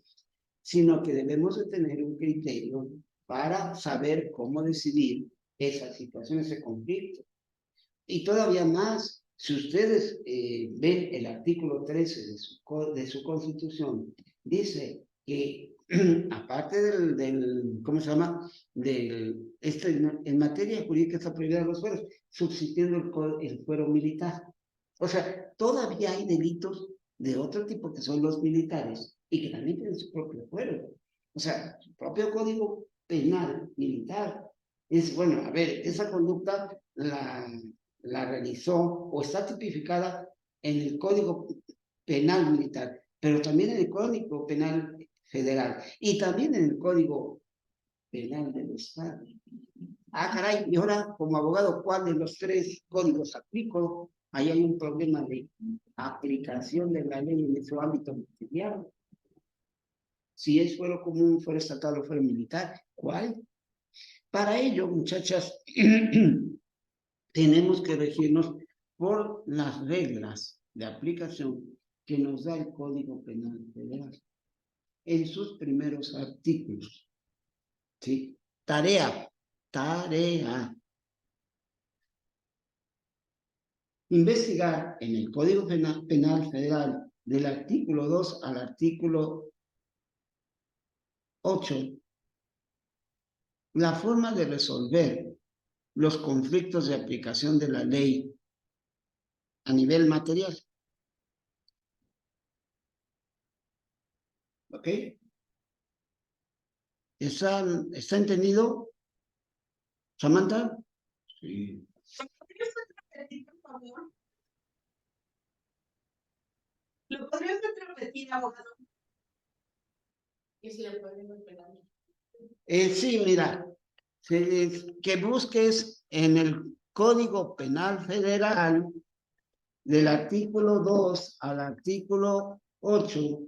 sino que debemos de tener un criterio para saber cómo decidir esa situación, ese conflicto. Y todavía más, si ustedes ven el artículo 13 de su Constitución, dice que aparte ¿cómo se llama? En materia jurídica está prohibida los fueros, subsistiendo el fuero militar. O sea, todavía hay delitos de otro tipo que son los militares y que también tienen su propio fuero. O sea, su propio código penal militar. Es, bueno, a ver, esa conducta la realizó o está tipificada en el Código Penal Militar, pero también en el Código Penal Federal y también en el Código Penal del Estado. Ah, caray, y ahora como abogado, ¿cuál de los tres códigos aplico? Ahí hay un problema de aplicación de la ley en su ámbito ministerial. Si es fuero común, fuero estatal o fuero militar, ¿cuál? Para ello, muchachas, tenemos que regirnos por las reglas de aplicación que nos da el Código Penal Federal en sus primeros artículos. ¿Sí? Tarea. Investigar en el Código Penal Federal del artículo 2 al artículo 8 la forma de resolver los conflictos de aplicación de la ley a nivel material. ¿Ok? ¿Está entendido, Samantha? Sí. ¿Lo podrías repetir, abogado? ¿Y si le podemos pegar? Sí, mira, que busques en el Código Penal Federal del artículo 2 al artículo 8.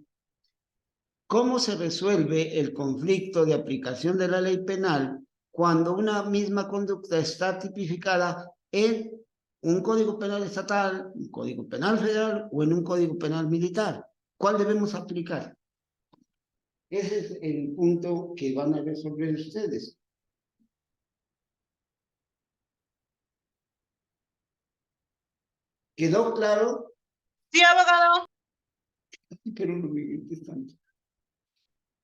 ¿Cómo se resuelve el conflicto de aplicación de la ley penal cuando una misma conducta está tipificada en un código penal estatal, un código penal federal o en un código penal militar? ¿Cuál debemos aplicar? Ese es el punto que van a resolver ustedes. ¿Quedó claro? Sí, abogado. Pero no me grites tanto.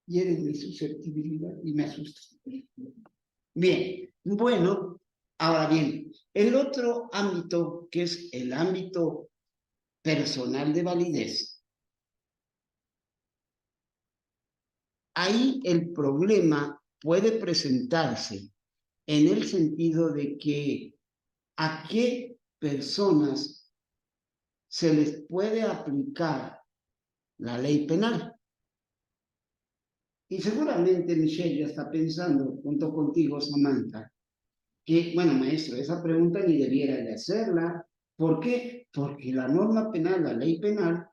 Hieres mi susceptibilidad y me asustas. Bien, bueno, ahora bien, el otro ámbito, que es el ámbito personal de validez, ahí el problema puede presentarse en el sentido de que a qué personas se les puede aplicar la ley penal. Y seguramente Michelle ya está pensando, junto contigo, Samantha, que, bueno, maestro, esa pregunta ni debiera de hacerla. ¿Por qué? Porque la norma penal, la ley penal,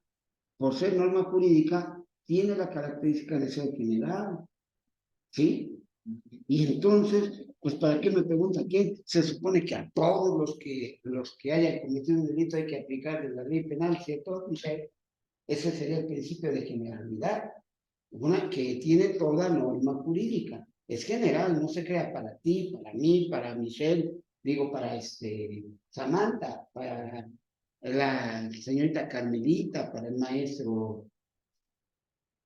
por ser norma jurídica, tiene la característica de ser general, ¿sí? Y entonces, pues, ¿para qué me pregunta quién? Se supone que a todos los que hayan cometido un delito hay que aplicar la ley penal, ¿cierto, Michelle? Ese sería el principio de generalidad, una que tiene toda norma jurídica. Es general, no se crea para ti, para mí, para Michelle, digo, para Samantha, para la señorita Carmelita, para el maestro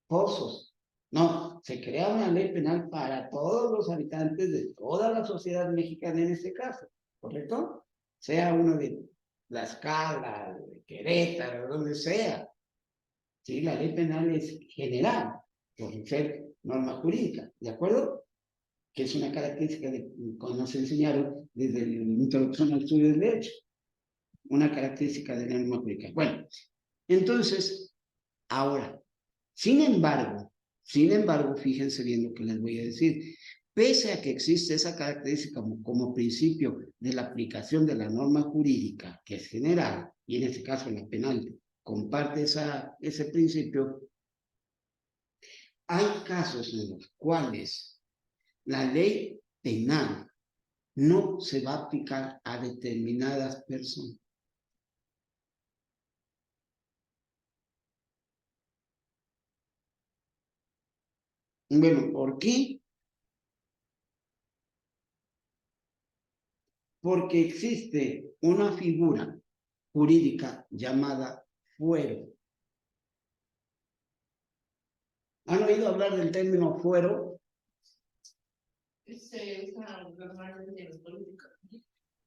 Pozos. No, se crea una ley penal para todos los habitantes de toda la sociedad mexicana en este caso, ¿correcto? Sea uno de Tlaxcala, de Querétaro, donde sea. Sí, la ley penal es general, por ser norma jurídica, ¿de acuerdo? Que es una característica de, como nos enseñaron desde la introducción al estudio del derecho, una característica de la norma jurídica. Bueno, entonces, ahora, sin embargo, fíjense bien lo que les voy a decir. Pese a que existe esa característica como principio de la aplicación de la norma jurídica, que es general, y en este caso la penal comparte ese principio, hay casos en los cuales la ley penal no se va a aplicar a determinadas personas. Bueno, ¿por qué? Porque existe una figura jurídica llamada fuero. ¿Han oído hablar del término fuero? Se usa normalmente en los políticos.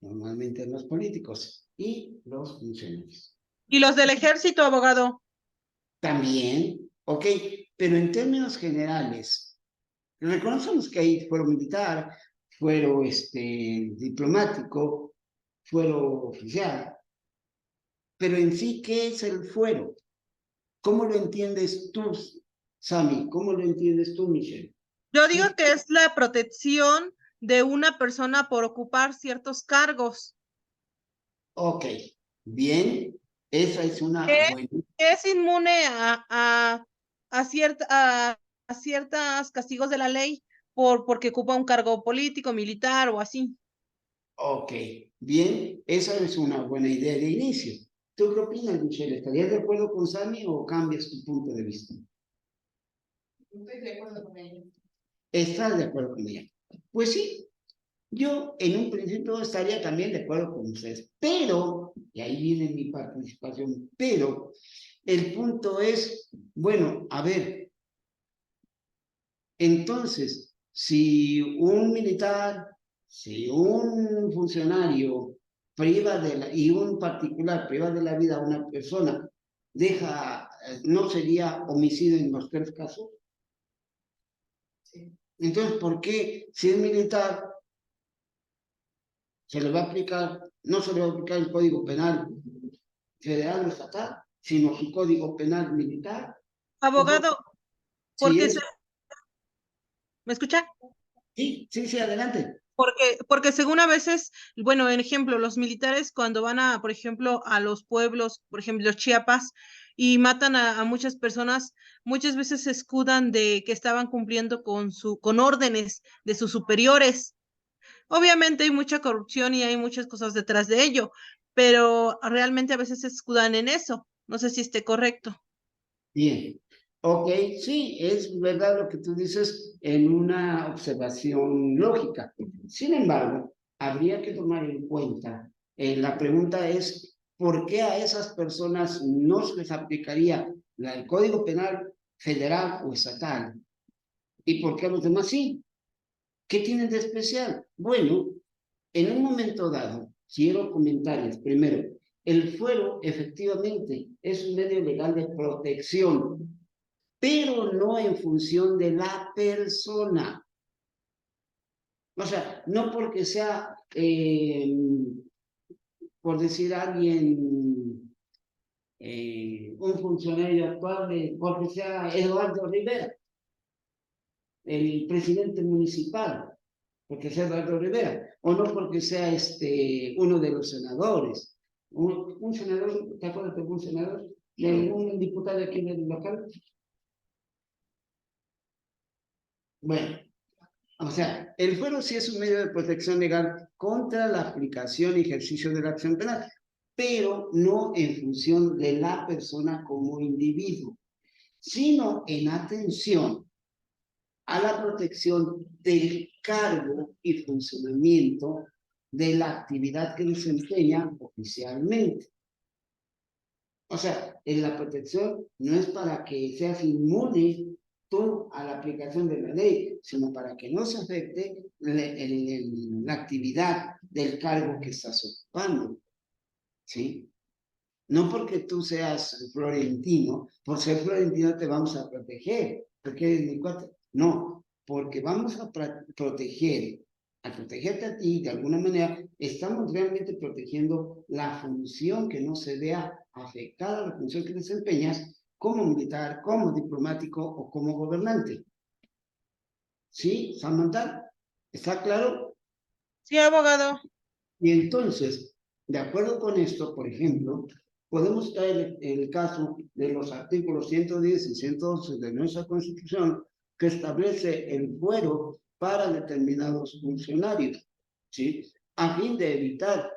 Normalmente en los políticos y los funcionarios. ¿Y los del ejército, abogado? También, ok, pero en términos generales, reconocemos que hay fuero militar, fuero diplomático, fuero oficial, pero en sí, ¿qué es el fuero? ¿Cómo lo entiendes tú, Sami? ¿Cómo lo entiendes tú, Michelle? Yo digo que es la protección de una persona por ocupar ciertos cargos. Ok, bien, esa es una Que buena. es inmune a ciertos castigos de la ley porque ocupa un cargo político, militar o así. Ok, bien, esa es una buena idea de inicio. ¿Tú qué opinas, Michelle? ¿Estarías de acuerdo con Sami o cambias tu punto de vista? Estoy de acuerdo con ella. ¿Estás de acuerdo con ella? Pues sí, yo en un principio estaría también de acuerdo con ustedes, pero, y ahí viene mi participación, pero el punto es, bueno, a ver, entonces, si un militar, si un funcionario priva y un particular priva de la vida a una persona, ¿no sería homicidio en los tres casos? Sí. Entonces, ¿por qué si es militar se le va a aplicar, no se le va a aplicar el Código Penal federal o estatal, sino su Código Penal militar? Abogado, Si porque es, ¿me escucha? sí, adelante. Porque según a veces, bueno, en ejemplo, los militares cuando van a, por ejemplo, a los pueblos, por ejemplo, Chiapas, y matan a muchas personas, muchas veces se escudan de que estaban cumpliendo con órdenes de sus superiores. Obviamente hay mucha corrupción y hay muchas cosas detrás de ello, pero realmente a veces se escudan en eso. No sé si esté correcto. Bien, ok, sí, es verdad lo que tú dices en una observación lógica. Sin embargo, habría que tomar en cuenta, la pregunta es, ¿por qué a esas personas no se les aplicaría el Código Penal federal o estatal? ¿Y por qué a los demás sí? ¿Qué tienen de especial? Bueno, en un momento dado, quiero comentarles primero, el fuero efectivamente es un medio legal de protección, pero no en función de la persona. O sea, no porque sea, por decir alguien, un funcionario actual, porque sea Eduardo Rivera, el presidente municipal, porque sea Eduardo Rivera, o no porque sea uno de los senadores. Un senador, ¿te acuerdas de un senador? De un diputado aquí del local. Bueno, o sea, el fuero sí es un medio de protección legal contra la aplicación y ejercicio de la acción penal, pero no en función de la persona como individuo, sino en atención a la protección del cargo y funcionamiento de la actividad que desempeña oficialmente. O sea, en la protección no es para que seas inmune tú a la aplicación de la ley, sino para que no se afecte la actividad del cargo que estás ocupando, ¿sí? No porque tú seas florentino, por ser florentino te vamos a proteger, porque eres mi cuate. No, porque vamos a proteger, al protegerte a ti, de alguna manera, estamos realmente protegiendo la función que no se vea afectada, la función que desempeñas como militar, como diplomático o como gobernante. ¿Sí, Samantha? ¿Está claro? Sí, abogado. Y entonces, de acuerdo con esto, por ejemplo, podemos traer el caso de los artículos 110 y 111 de nuestra Constitución que establece el fuero para determinados funcionarios, ¿sí? A fin de evitar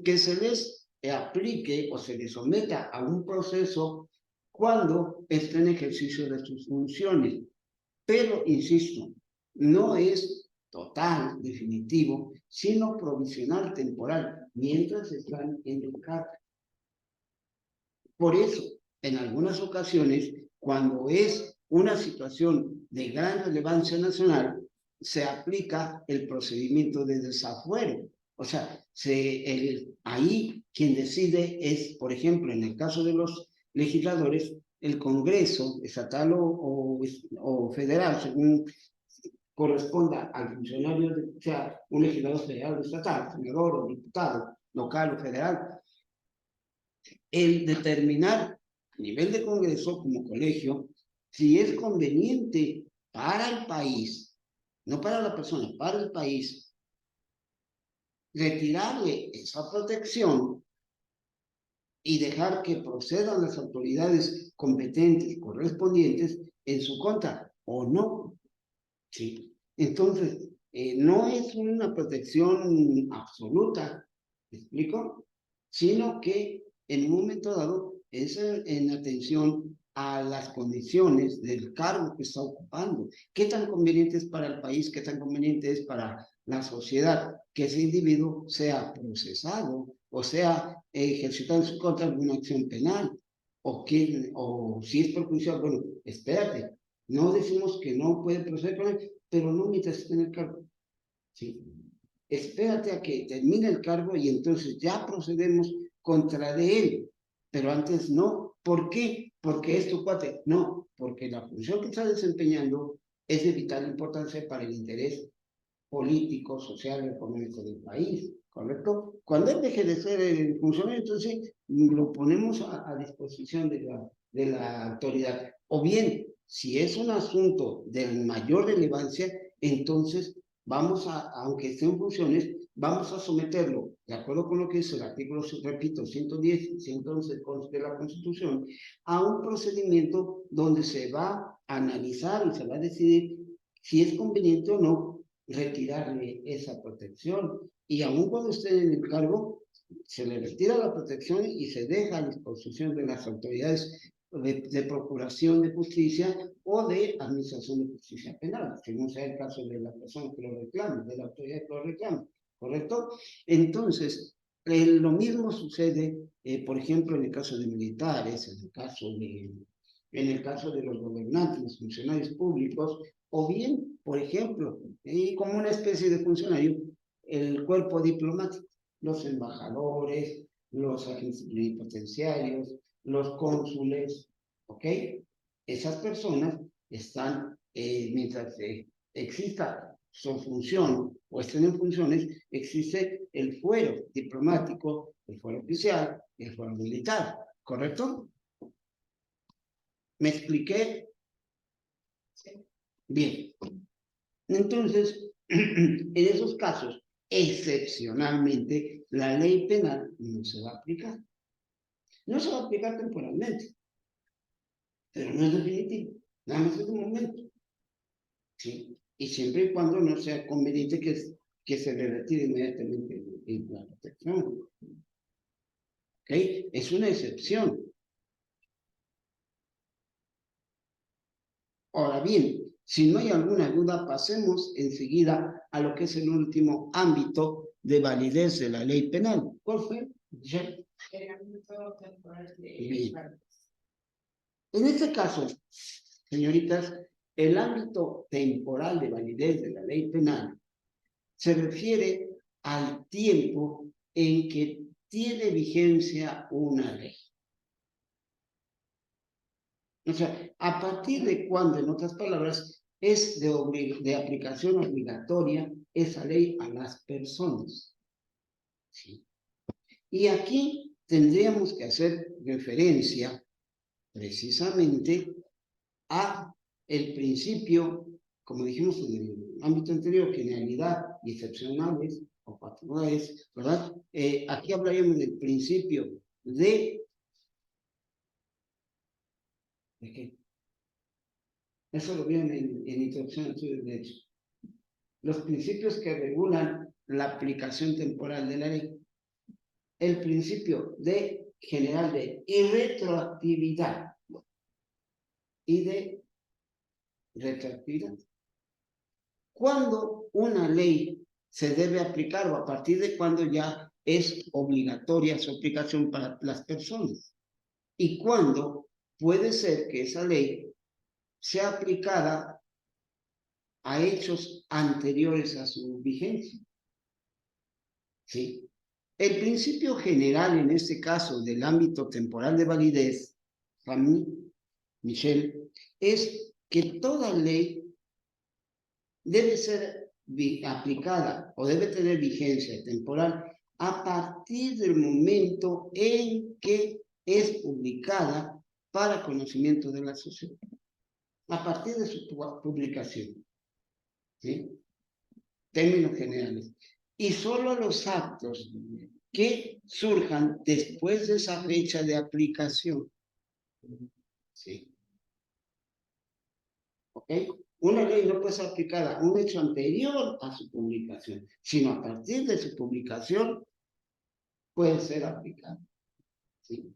que se les aplique o se les someta a un proceso cuando estén en ejercicio de sus funciones. Pero, insisto, no es total, definitivo, sino provisional, temporal, mientras están en el cargo. Por eso, en algunas ocasiones, cuando es una situación de gran relevancia nacional, se aplica el procedimiento de desafuero. O sea, ahí quien decide es, por ejemplo, en el caso de los legisladores, el Congreso estatal o federal, según corresponda al funcionario, o sea, un legislador federal o estatal, senador o diputado, local o federal, el determinar a nivel de Congreso como colegio si es conveniente para el país, no para la persona, para el país, retirarle esa protección y dejar que procedan las autoridades competentes y correspondientes en su contra, o no. ¿Sí? Entonces, no es una protección absoluta, ¿me explico? Sino que en un momento dado es en atención a las condiciones del cargo que está ocupando. ¿Qué tan conveniente es para el país? ¿Qué tan conveniente es para la sociedad que ese individuo sea procesado o sea ejercitado en su contra alguna acción penal? O si es perjudicial, bueno, espérate, no decimos que no puede proceder con él, pero no mientras esté en el cargo. ¿Sí? Espérate a que termine el cargo y entonces ya procedemos contra de él. Pero antes no. ¿Por qué? Porque es tu cuate. No, porque la función que está desempeñando es de vital importancia para el interés político, social, económico del país. ¿Correcto? Cuando él deje de ser el funcionario, entonces lo ponemos a disposición de la autoridad. O bien, si es un asunto de mayor relevancia, entonces vamos aunque esté en funciones, vamos a someterlo, de acuerdo con lo que dice el artículo, repito, 110 y 111 de la Constitución, a un procedimiento donde se va a analizar y se va a decidir si es conveniente o no retirarle esa protección. Y aun cuando esté en el cargo, se le retira la protección y se deja a disposición de las autoridades de procuración de justicia o de administración de justicia penal, que no sea el caso de la persona que lo reclame, de la autoridad que lo reclame, ¿correcto? Entonces, lo mismo sucede, por ejemplo, en el caso de militares, en el caso de los gobernantes, los funcionarios públicos, o bien, por ejemplo, como una especie de funcionario, el cuerpo diplomático, los embajadores, los agentes plenipotenciarios, los cónsules, ¿ok? Esas personas están, mientras exista su función o estén en funciones, existe el fuero diplomático, el fuero oficial, el fuero militar, ¿correcto? ¿Me expliqué? Bien. Entonces, en esos casos, excepcionalmente, la ley penal no se va a aplicar. No se va a aplicar temporalmente, pero no es definitivo, nada más es un momento. ¿Sí? Y siempre y cuando no sea conveniente que se le retire inmediatamente la protección. ¿Ok? Es una excepción. Ahora bien, si no hay alguna duda, pasemos enseguida a lo que es el último ámbito de validez de la ley penal. ¿Cuál fue? El ámbito temporal de Bien. En este caso, señoritas, el ámbito temporal de validez de la ley penal se refiere al tiempo en que tiene vigencia una ley. O sea, a partir de cuando, en otras palabras, es de aplicación obligatoria esa ley a las personas. ¿Sí? Y aquí tendríamos que hacer referencia precisamente a el principio, como dijimos en el ámbito anterior, generalidad y excepcionales o particulares, ¿verdad? Aquí hablaríamos del principio ¿de qué? Eso lo vieron en Introducción al Estudio del Derecho. Los principios que regulan la aplicación temporal de la ley. El principio general de irretroactividad y de retroactividad. ¿Cuándo una ley se debe aplicar o a partir de cuándo ya es obligatoria su aplicación para las personas? ¿Y cuándo puede ser que esa ley sea aplicada a hechos anteriores a su vigencia? ¿Sí? El principio general en este caso del ámbito temporal de validez, Michel, es que toda ley debe ser aplicada o debe tener vigencia temporal a partir del momento en que es publicada para conocimiento de la sociedad. A partir de su publicación. ¿Sí? Términos generales. Y solo los actos que surjan después de esa fecha de aplicación. ¿Sí? ¿Ok? Una ley no puede ser aplicada a un hecho anterior a su publicación, sino a partir de su publicación puede ser aplicada. ¿Sí?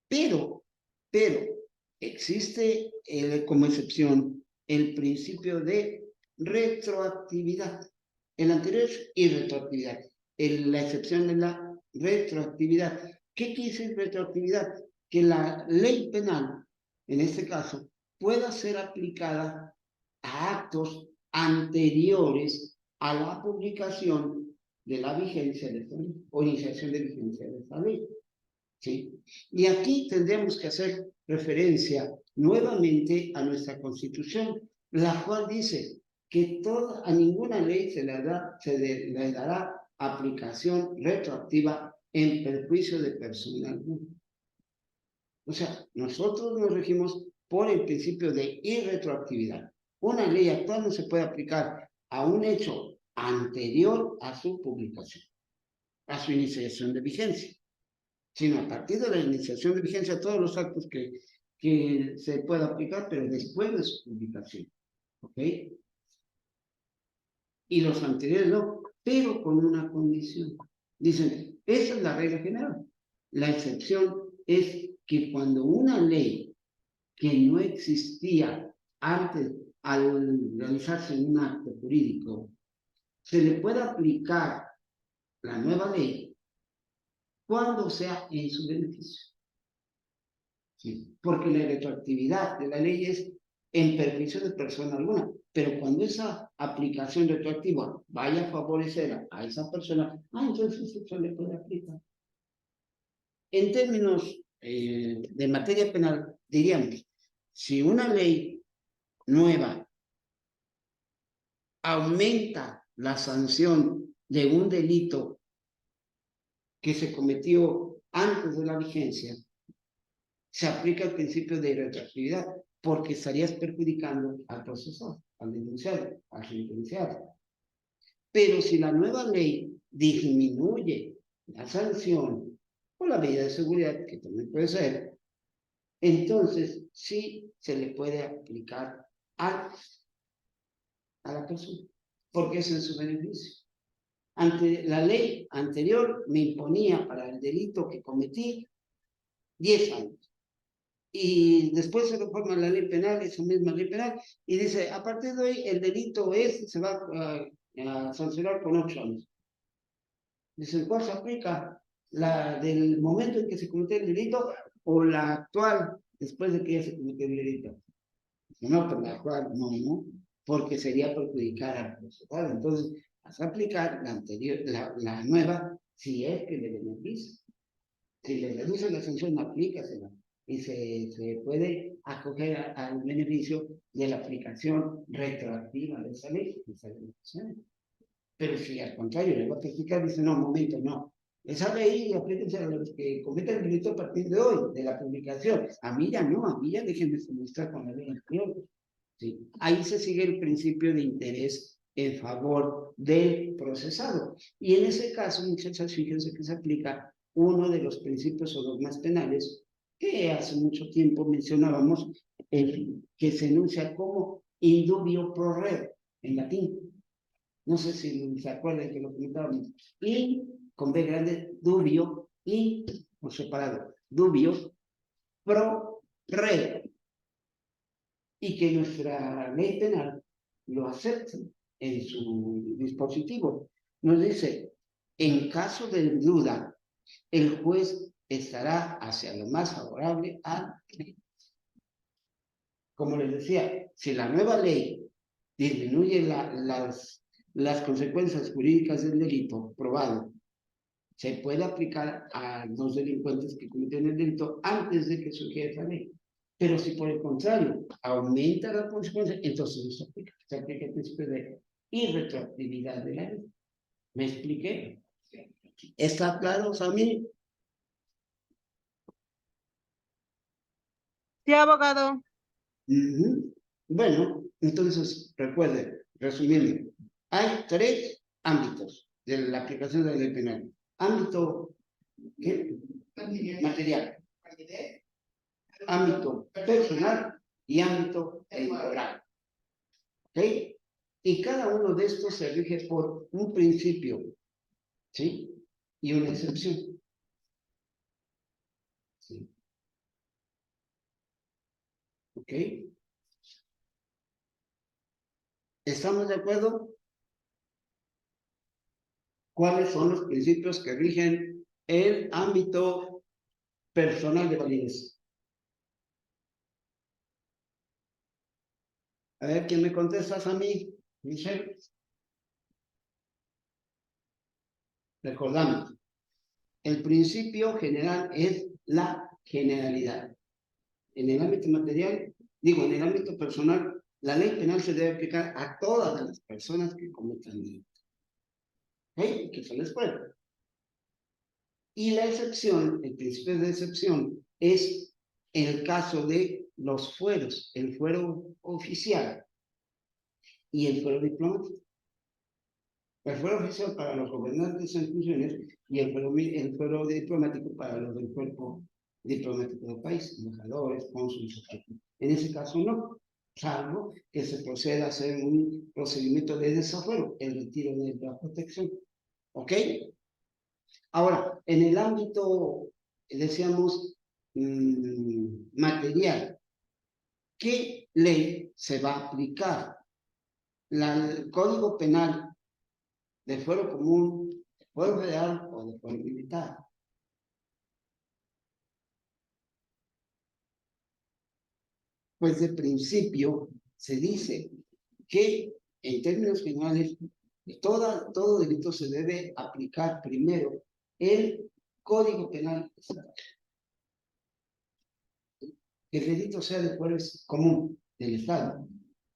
Pero existe como excepción el principio de retroactividad. El anterior es irretroactividad. La excepción es la retroactividad. ¿Qué quiere decir retroactividad? Que la ley penal, en este caso, pueda ser aplicada a actos anteriores a la publicación de la vigencia de esta ley o iniciación de vigencia de esta ley. ¿Sí? Y aquí tendremos que hacer referencia nuevamente a nuestra Constitución, la cual dice que a ninguna ley se le dará aplicación retroactiva en perjuicio de persona alguna. O sea, nosotros nos regimos por el principio de irretroactividad. Una ley actual no se puede aplicar a un hecho anterior a su publicación, a su iniciación de vigencia, sino a partir de la iniciación de vigencia todos los actos que se pueda aplicar, pero después de su publicación. ¿Ok? Y los anteriores no, pero con una condición. Dicen, esa es la regla general. La excepción es que cuando una ley que no existía antes al realizarse un acto jurídico, se le pueda aplicar la nueva ley cuando sea en su beneficio. ¿Sí? Porque la retroactividad de la ley es en perjuicio de persona alguna, pero cuando esa aplicación retroactiva vaya a favorecer a esa persona, entonces eso le puede aplicar. En términos de materia penal, diríamos, si una ley nueva aumenta la sanción de un delito que se cometió antes de la vigencia, se aplica el principio de retroactividad, porque estarías perjudicando al procesor, al denunciado, al sentenciado. Pero si la nueva ley disminuye la sanción o la medida de seguridad, que también puede ser, entonces sí se le puede aplicar a la persona, porque es en su beneficio. Ante la ley anterior me imponía para el delito que cometí 10 años. Y después se reforma la ley penal, esa misma ley penal, y dice, a partir de hoy el delito se va a sancionar con 8 años. Dicen, ¿cuál se aplica? ¿La del momento en que se cometió el delito o la actual, después de que ya se cometió el delito? No, pero la actual no, porque sería perjudicar al procesado. Entonces, vas a aplicar la anterior, la nueva, si es que le beneficia. Si le reduce la sanción, aplícasela. Y se puede acoger al beneficio de la aplicación retroactiva de esa ley. Pero si al contrario le va a criticar, dice, no, momento, no. Esa ley aplíquense a los que cometen el delito a partir de hoy, de la publicación. A mí ya no, a mí ya déjenme suministrar con la ley anterior. ¿Sí? Ahí se sigue el principio de interés en favor del procesado. Y en ese caso, muchachos, fíjense que se aplica uno de los principios o dogmas penales que hace mucho tiempo mencionábamos, que se enuncia como indubio pro reo, en latín. No sé si se acuerdan que lo comentábamos. Y con B grande, dubio, y por separado, dubio pro reo. Y que nuestra ley penal lo acepte en su dispositivo. Nos dice, en caso de duda, el juez estará hacia lo más favorable al cliente. Como les decía, si la nueva ley disminuye las consecuencias jurídicas del delito probado, se puede aplicar a los delincuentes que cometen el delito antes de que surgiera esa ley. Pero si por el contrario aumenta la consecuencia, entonces no se aplica el principio de irretroactividad de la ley. ¿Me expliqué? ¿Está claro, Sammy? Sí, abogado. Bueno, entonces recuerden, resumiendo, hay 3 ámbitos de la aplicación de la ley penal. Ámbito ¿qué? Material, ámbito personal y ámbito temporal. ¿Ok? Y cada uno de estos se rige por un principio, ¿sí? Y una excepción. ¿Sí? ¿Ok? ¿Estamos de acuerdo? ¿Cuáles son los principios que rigen el ámbito personal de validez? A ver, ¿quién me contestas a mí? Michelle. Recordamos, el principio general es la generalidad. En el ámbito material, en el ámbito personal, la ley penal se debe aplicar a todas las personas que cometan delitos. ¿Ok? Que se les puede. Y la excepción, el principio de excepción, es en el caso de los fueros, el fuero oficial. y el fuero diplomático. El fuero oficial para los gobernantes en funciones y el fuero diplomático para los del cuerpo diplomático del país, embajadores, cónsules, etc. En ese caso no, salvo que se proceda a hacer un procedimiento de desafuero, el retiro de la protección. ¿Ok? Ahora, en el ámbito, decíamos, material, ¿qué ley se va a aplicar? El Código Penal de fuero común, de fuero federal o de fuero militar. Pues de principio se dice que en términos generales todo delito se debe aplicar primero el Código Penal estatal. Que el delito sea de fuero común del Estado.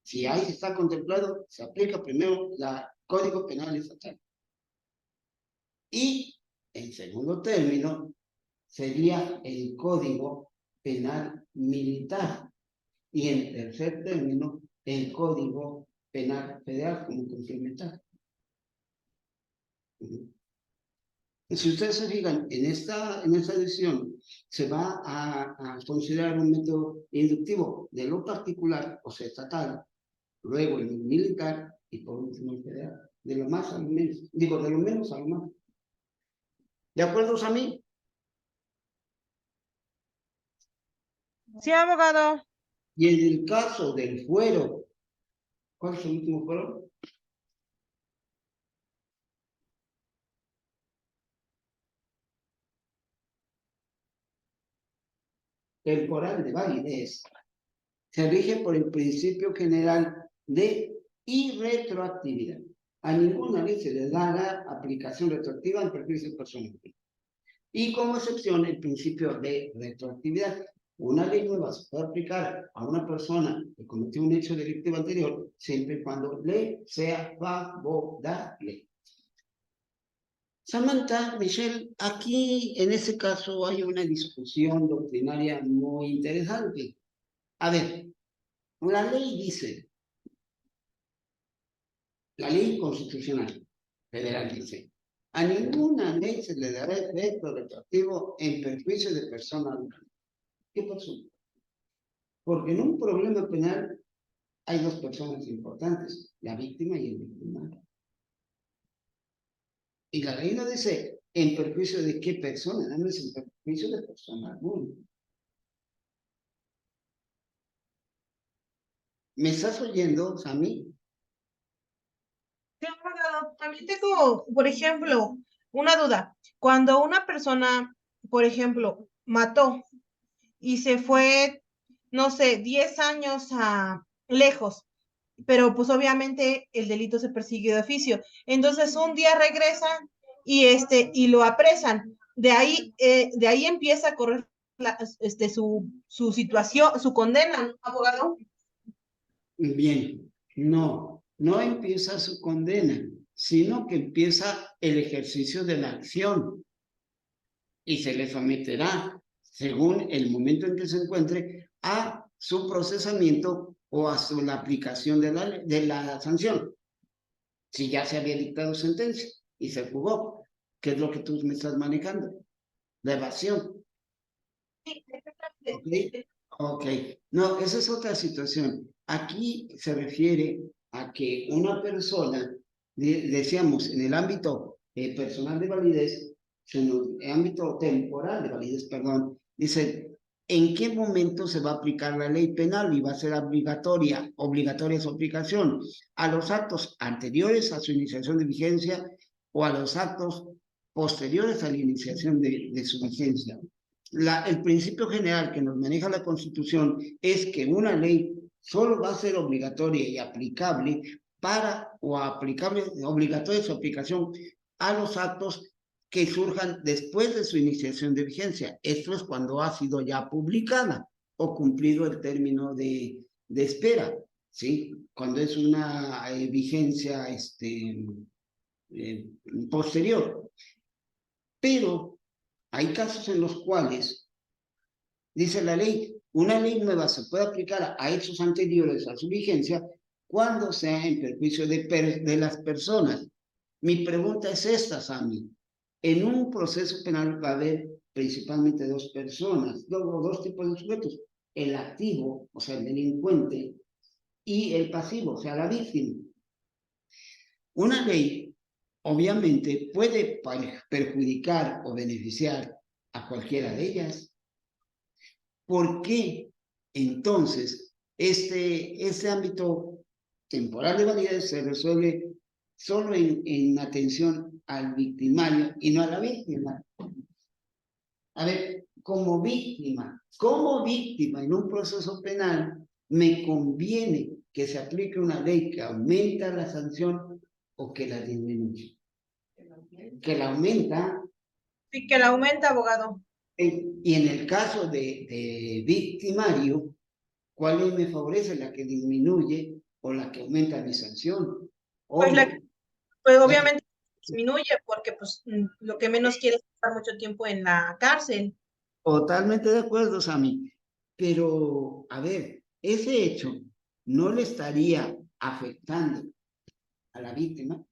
Si ahí está contemplado, se aplica primero el Código Penal estatal. Y en segundo término sería el Código Penal militar. Y en tercer término, el Código Penal federal como complementario. Si ustedes se fijan, en esta edición se va a considerar un método inductivo de lo particular, o sea, estatal, luego el militar y por último el federal. De lo más a lo menos, digo, de lo menos a lo más. ¿De acuerdo a mí? Sí, abogado. Y en el caso del fuero, ¿cuál es el último fuero? Temporal de validez. Se rige por el principio general de irretroactividad. A ninguna ley se le da la aplicación retroactiva en perjuicio personal. Y como excepción, el principio de retroactividad. Una ley nueva se puede aplicar a una persona que cometió un hecho delictivo anterior siempre y cuando le sea favorable. Samantha, Michelle, aquí en ese caso hay una discusión doctrinaria muy interesante. A ver, la ley dice, la ley constitucional federal dice, a ninguna ley se le dará efecto retroactivo en perjuicio de persona alguna. ¿Qué pasó? Porque en un problema penal hay dos personas importantes, la víctima y el victimario. Y la ley no dice en perjuicio de qué persona, no es en perjuicio de persona alguna. ¿Me estás oyendo, Sammy? Sí, abogado. También tengo, por ejemplo, una duda. Cuando una persona, por ejemplo, mató y se fue, no sé, 10 años lejos, pero pues obviamente el delito se persigue de oficio. Entonces un día regresan y lo apresan. De ahí empieza a correr su situación, su condena, ¿no, abogado? Bien, no empieza su condena, sino que empieza el ejercicio de la acción y se le someterá, según el momento en que se encuentre, a su procesamiento o a la aplicación de la sanción. Si ya se había dictado sentencia y se jugó, ¿qué es lo que tú me estás manejando? La evasión. Sí, ¿Okay? Ok, no, esa es otra situación. Aquí se refiere a que una persona, decíamos, en el ámbito personal de validez, en el ámbito temporal de validez, perdón, dice, ¿en qué momento se va a aplicar la ley penal y va a ser obligatoria su aplicación? A los actos anteriores a su iniciación de vigencia o a los actos posteriores a la iniciación de su vigencia. El principio general que nos maneja la Constitución es que una ley solo va a ser obligatoria y aplicable obligatoria su aplicación a los actos que surjan después de su iniciación de vigencia. Esto es cuando ha sido ya publicada o cumplido el término de espera, ¿sí? Cuando es una vigencia posterior. Pero hay casos en los cuales, dice la ley, una ley nueva se puede aplicar a hechos anteriores a su vigencia cuando sea en perjuicio de las personas. Mi pregunta es esta, Sammy. En un proceso penal va a haber principalmente dos personas, dos tipos de sujetos. El activo, o sea, el delincuente, y el pasivo, o sea, la víctima. Una ley, obviamente, puede perjudicar o beneficiar a cualquiera de ellas. ¿Por qué entonces este ámbito temporal de validez se resuelve solo en atención al victimario y no a la víctima? A ver, como víctima en un proceso penal, me conviene que se aplique una ley que aumenta la sanción o que la disminuye. Que la aumenta. Sí, que la aumenta, abogado. Y en el caso de victimario, ¿cuál ley me favorece? ¿La que disminuye o la que aumenta mi sanción? Pues, Obvio, pues la que- obviamente disminuye porque pues lo que menos quiere es estar mucho tiempo en la cárcel. Totalmente de acuerdo, Sammy. Pero, a ver, ese hecho no le estaría afectando a la víctima.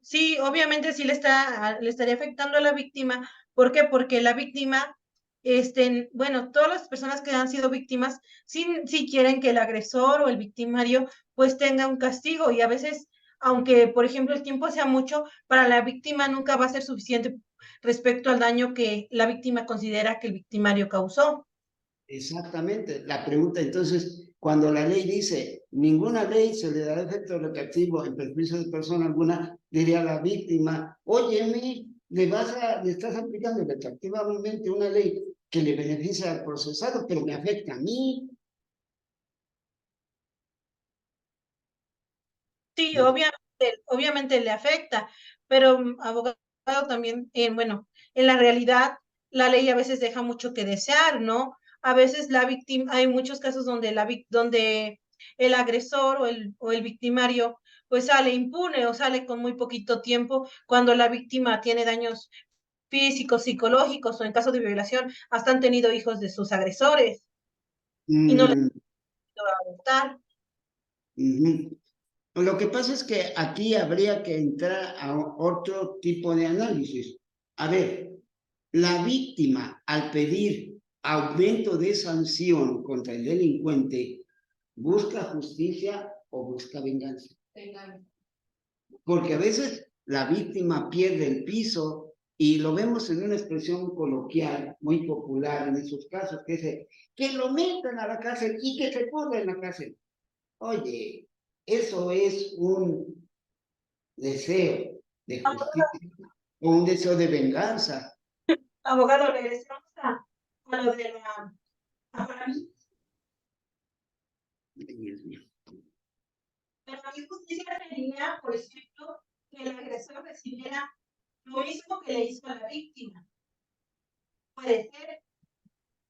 Sí, obviamente sí le estaría afectando a la víctima. ¿Por qué? Porque la víctima, bueno, todas las personas que han sido víctimas, sí quieren que el agresor o el victimario pues tenga un castigo y a veces, aunque por ejemplo el tiempo sea mucho, para la víctima nunca va a ser suficiente respecto al daño que la víctima considera que el victimario causó. Exactamente. La pregunta entonces, cuando la ley dice, ninguna ley se le dará efecto retroactivo en perjuicio de persona alguna, diría a la víctima, óyeme, le estás aplicando retroactivamente una ley que le beneficia al procesado, pero me afecta a mí. Sí, ¿No? obviamente le afecta, pero abogado también, bueno, en la realidad la ley a veces deja mucho que desear, ¿no? A veces la víctima, hay muchos casos donde donde el agresor o el victimario pues sale impune o sale con muy poquito tiempo cuando la víctima tiene daños físicos, psicológicos o en caso de violación hasta han tenido hijos de sus agresores y no les Mm, va a gustar. ujú. Lo que pasa es que aquí habría que entrar a otro tipo de análisis. A ver, la víctima al pedir aumento de sanción contra el delincuente, ¿busca justicia o busca venganza? Porque a veces la víctima pierde el piso y lo vemos en una expresión coloquial muy popular en esos casos, que dice, que lo metan a la cárcel y que se pudra en la cárcel. Oye, eso es un deseo de justicia o un deseo de venganza. Abogado, regresamos a lo de para mí, Dios mío. para mí justicia sería, por ejemplo, que el agresor recibiera lo mismo que le hizo a la víctima. Puede ser,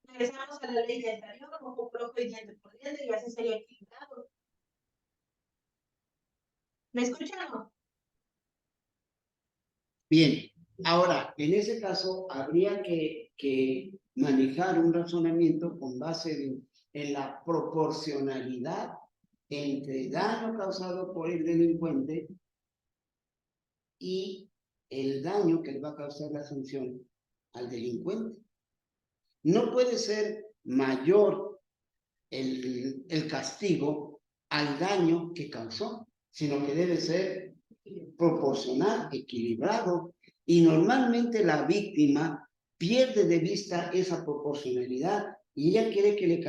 regresamos a la ley del talión, ojo por ojo y diente por diente, y así sería equilibrado. ¿Me escuchan o no? Bien, ahora, en ese caso, habría que manejar un razonamiento con base en la proporcionalidad entre daño causado por el delincuente y el daño que le va a causar la sanción al delincuente. No puede ser mayor el castigo al daño que causó, sino que debe ser proporcional, equilibrado, y normalmente la víctima pierde de vista esa proporcionalidad y ella quiere que lo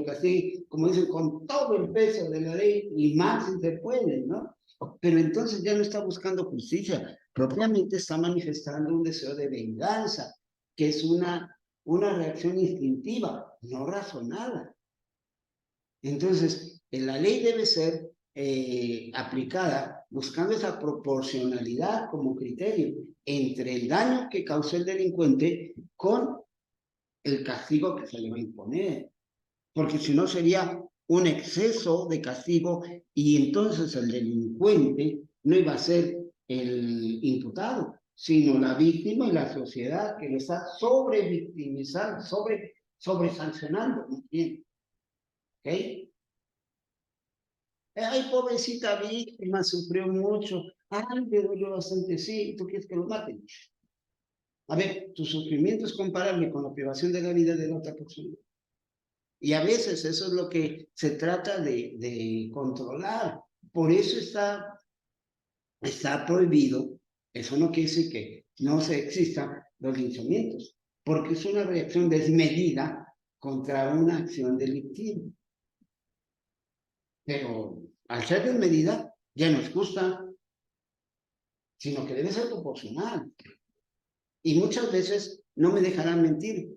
castiguen, como dicen, con todo el peso de la ley y más si se puede, ¿no? Pero entonces ya no está buscando justicia, propiamente está manifestando un deseo de venganza, que es una reacción instintiva, no razonada. Entonces, la ley debe ser aplicada buscando esa proporcionalidad como criterio entre el daño que causó el delincuente con el castigo que se le va a imponer. Porque si no sería un exceso de castigo y entonces el delincuente no iba a ser el imputado, sino la víctima y la sociedad que lo está sobrevictimizando, sobre sancionando. ¿Ok? Ay, pobrecita víctima, sufrió mucho. Ay, le dolió bastante, sí, ¿tú quieres que lo maten? A ver, tu sufrimiento es comparable con la privación de la vida de la otra persona. Y a veces eso es lo que se trata de controlar. Por eso está prohibido. Eso no quiere decir que no se existan los linchamientos, porque es una reacción desmedida contra una acción delictiva. Pero al ser desmedida, ya no es justa, sino que debe ser proporcional. Y muchas veces, no me dejarán mentir,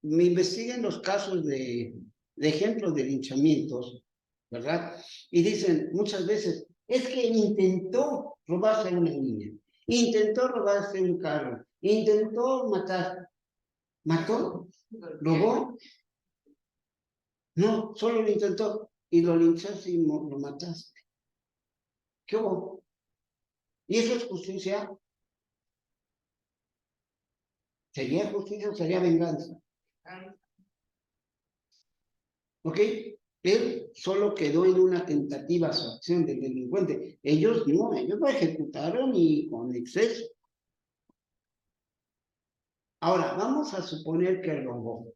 me investiguen los casos de ejemplos de linchamientos, ¿verdad? Y dicen muchas veces, es que intentó robarse a una niña, intentó robarse un carro, intentó matar, mató, robó, no, solo lo intentó y lo linchaste y lo mataste. ¿Qué hubo? ¿Y eso es justicia? ¿Sería justicia o sería venganza? ¿Ok? Él solo quedó en una tentativa su acción del delincuente. Ellos no ejecutaron y con exceso. Ahora, vamos a suponer que robó,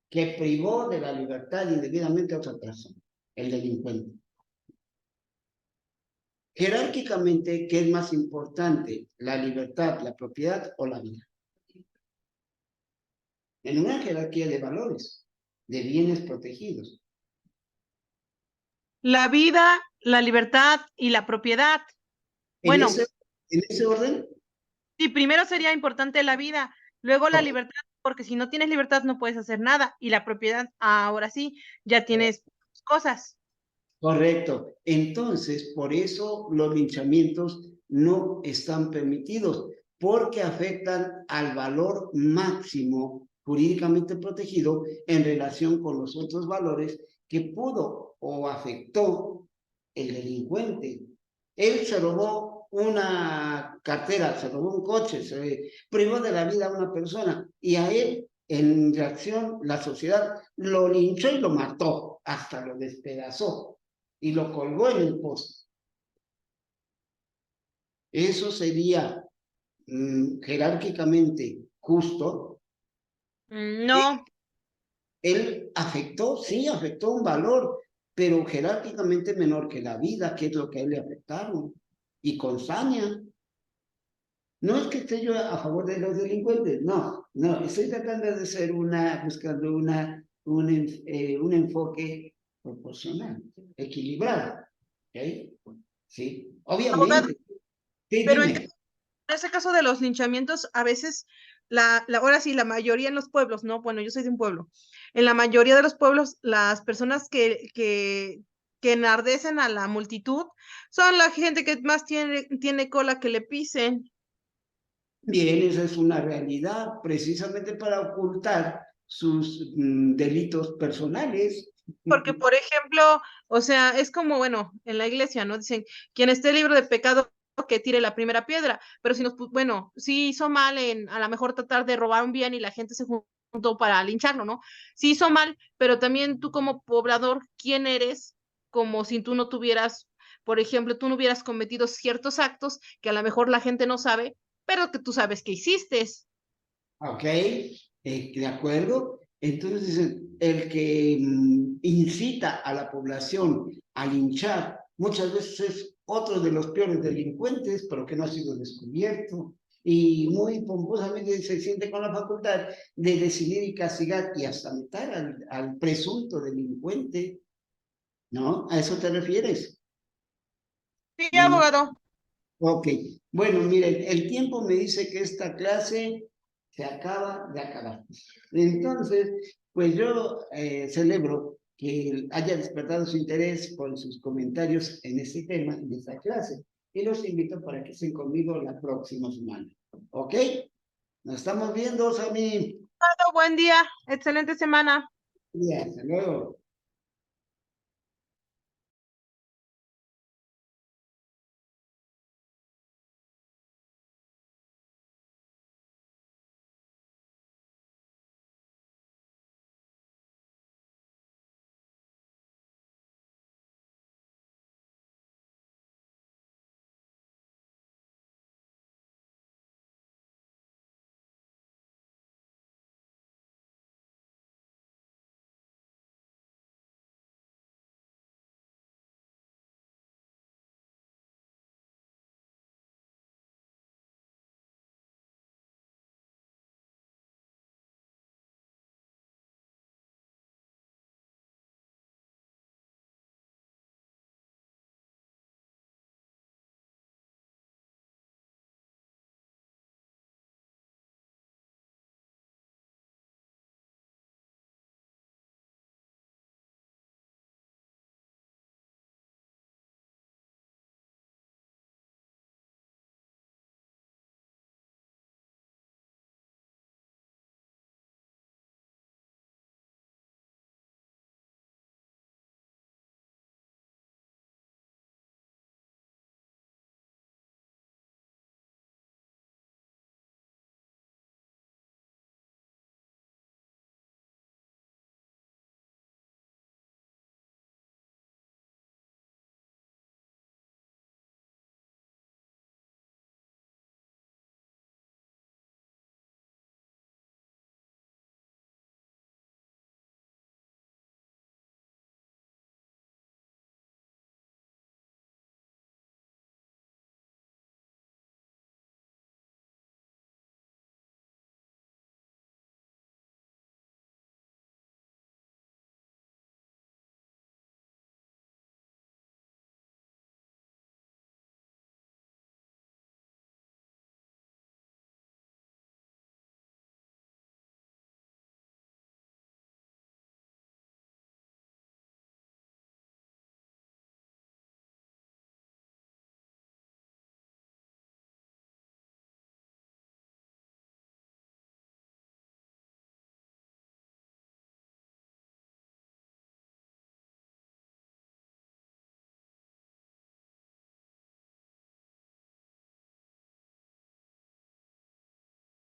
que privó de la libertad indebidamente a otra persona, el delincuente. Jerárquicamente, ¿qué es más importante? ¿La libertad, la propiedad o la vida? En una jerarquía de valores, de bienes protegidos. La vida, la libertad y la propiedad. En Bueno, ese orden, sí, primero sería importante la vida, luego la ok, libertad, porque si no tienes libertad no puedes hacer nada, y la propiedad, ahora sí, ya tienes cosas. correcto. Entonces, por eso los linchamientos no están permitidos, porque afectan al valor máximo jurídicamente protegido en relación con los otros valores que pudo o afectó el delincuente. Él se robó una cartera, se robó un coche, se privó de la vida a una persona y a él, en reacción, la sociedad lo linchó y lo mató, hasta lo despedazó y lo colgó en el poste. Eso sería jerárquicamente justo. No, Él afectó, sí, afectó un valor, pero jerárquicamente menor que la vida, que es lo que a él le afectaron. Y con saña. No es que esté yo a favor de los delincuentes, no, estoy tratando de ser buscando un enfoque proporcional, equilibrado, ¿ok? Sí, abogado, obviamente, sí, pero en dime. ese caso de los linchamientos, a veces, ahora sí, la mayoría en los pueblos, ¿no? Bueno, yo soy de un pueblo. En la mayoría de los pueblos, las personas que enardecen a la multitud son la gente que más tiene cola que le pisen. Bien, esa es una realidad, precisamente para ocultar sus delitos personales. Porque, por ejemplo, o sea, es como, bueno, en la iglesia, ¿no? Dicen, quien esté libre de pecado, que tire la primera piedra, pero si bueno, sí hizo mal en a lo mejor tratar de robar un bien y la gente se juntó para lincharlo, ¿no? Sí hizo mal, pero también tú como poblador, ¿quién eres? Como si tú no tuvieras, por ejemplo, tú no hubieras cometido ciertos actos que a lo mejor la gente no sabe, pero que tú sabes que hiciste. Ok, de acuerdo. Entonces dicen, el que incita a la población a linchar muchas veces es otro de los peores delincuentes, pero que no ha sido descubierto. Y muy pomposamente se siente con la facultad de decidir y castigar y hasta matar al presunto delincuente, ¿no? ¿A eso te refieres? Sí, Mm, abogado. ok, bueno, miren, el tiempo me dice que esta clase se acaba de acabar. Entonces, pues yo celebro que haya despertado su interés por sus comentarios en este tema, en esta clase. Y los invito para que estén conmigo la próxima semana. ¿Ok? Nos estamos viendo, Sammy. Buen día, excelente semana. Bien, hasta luego.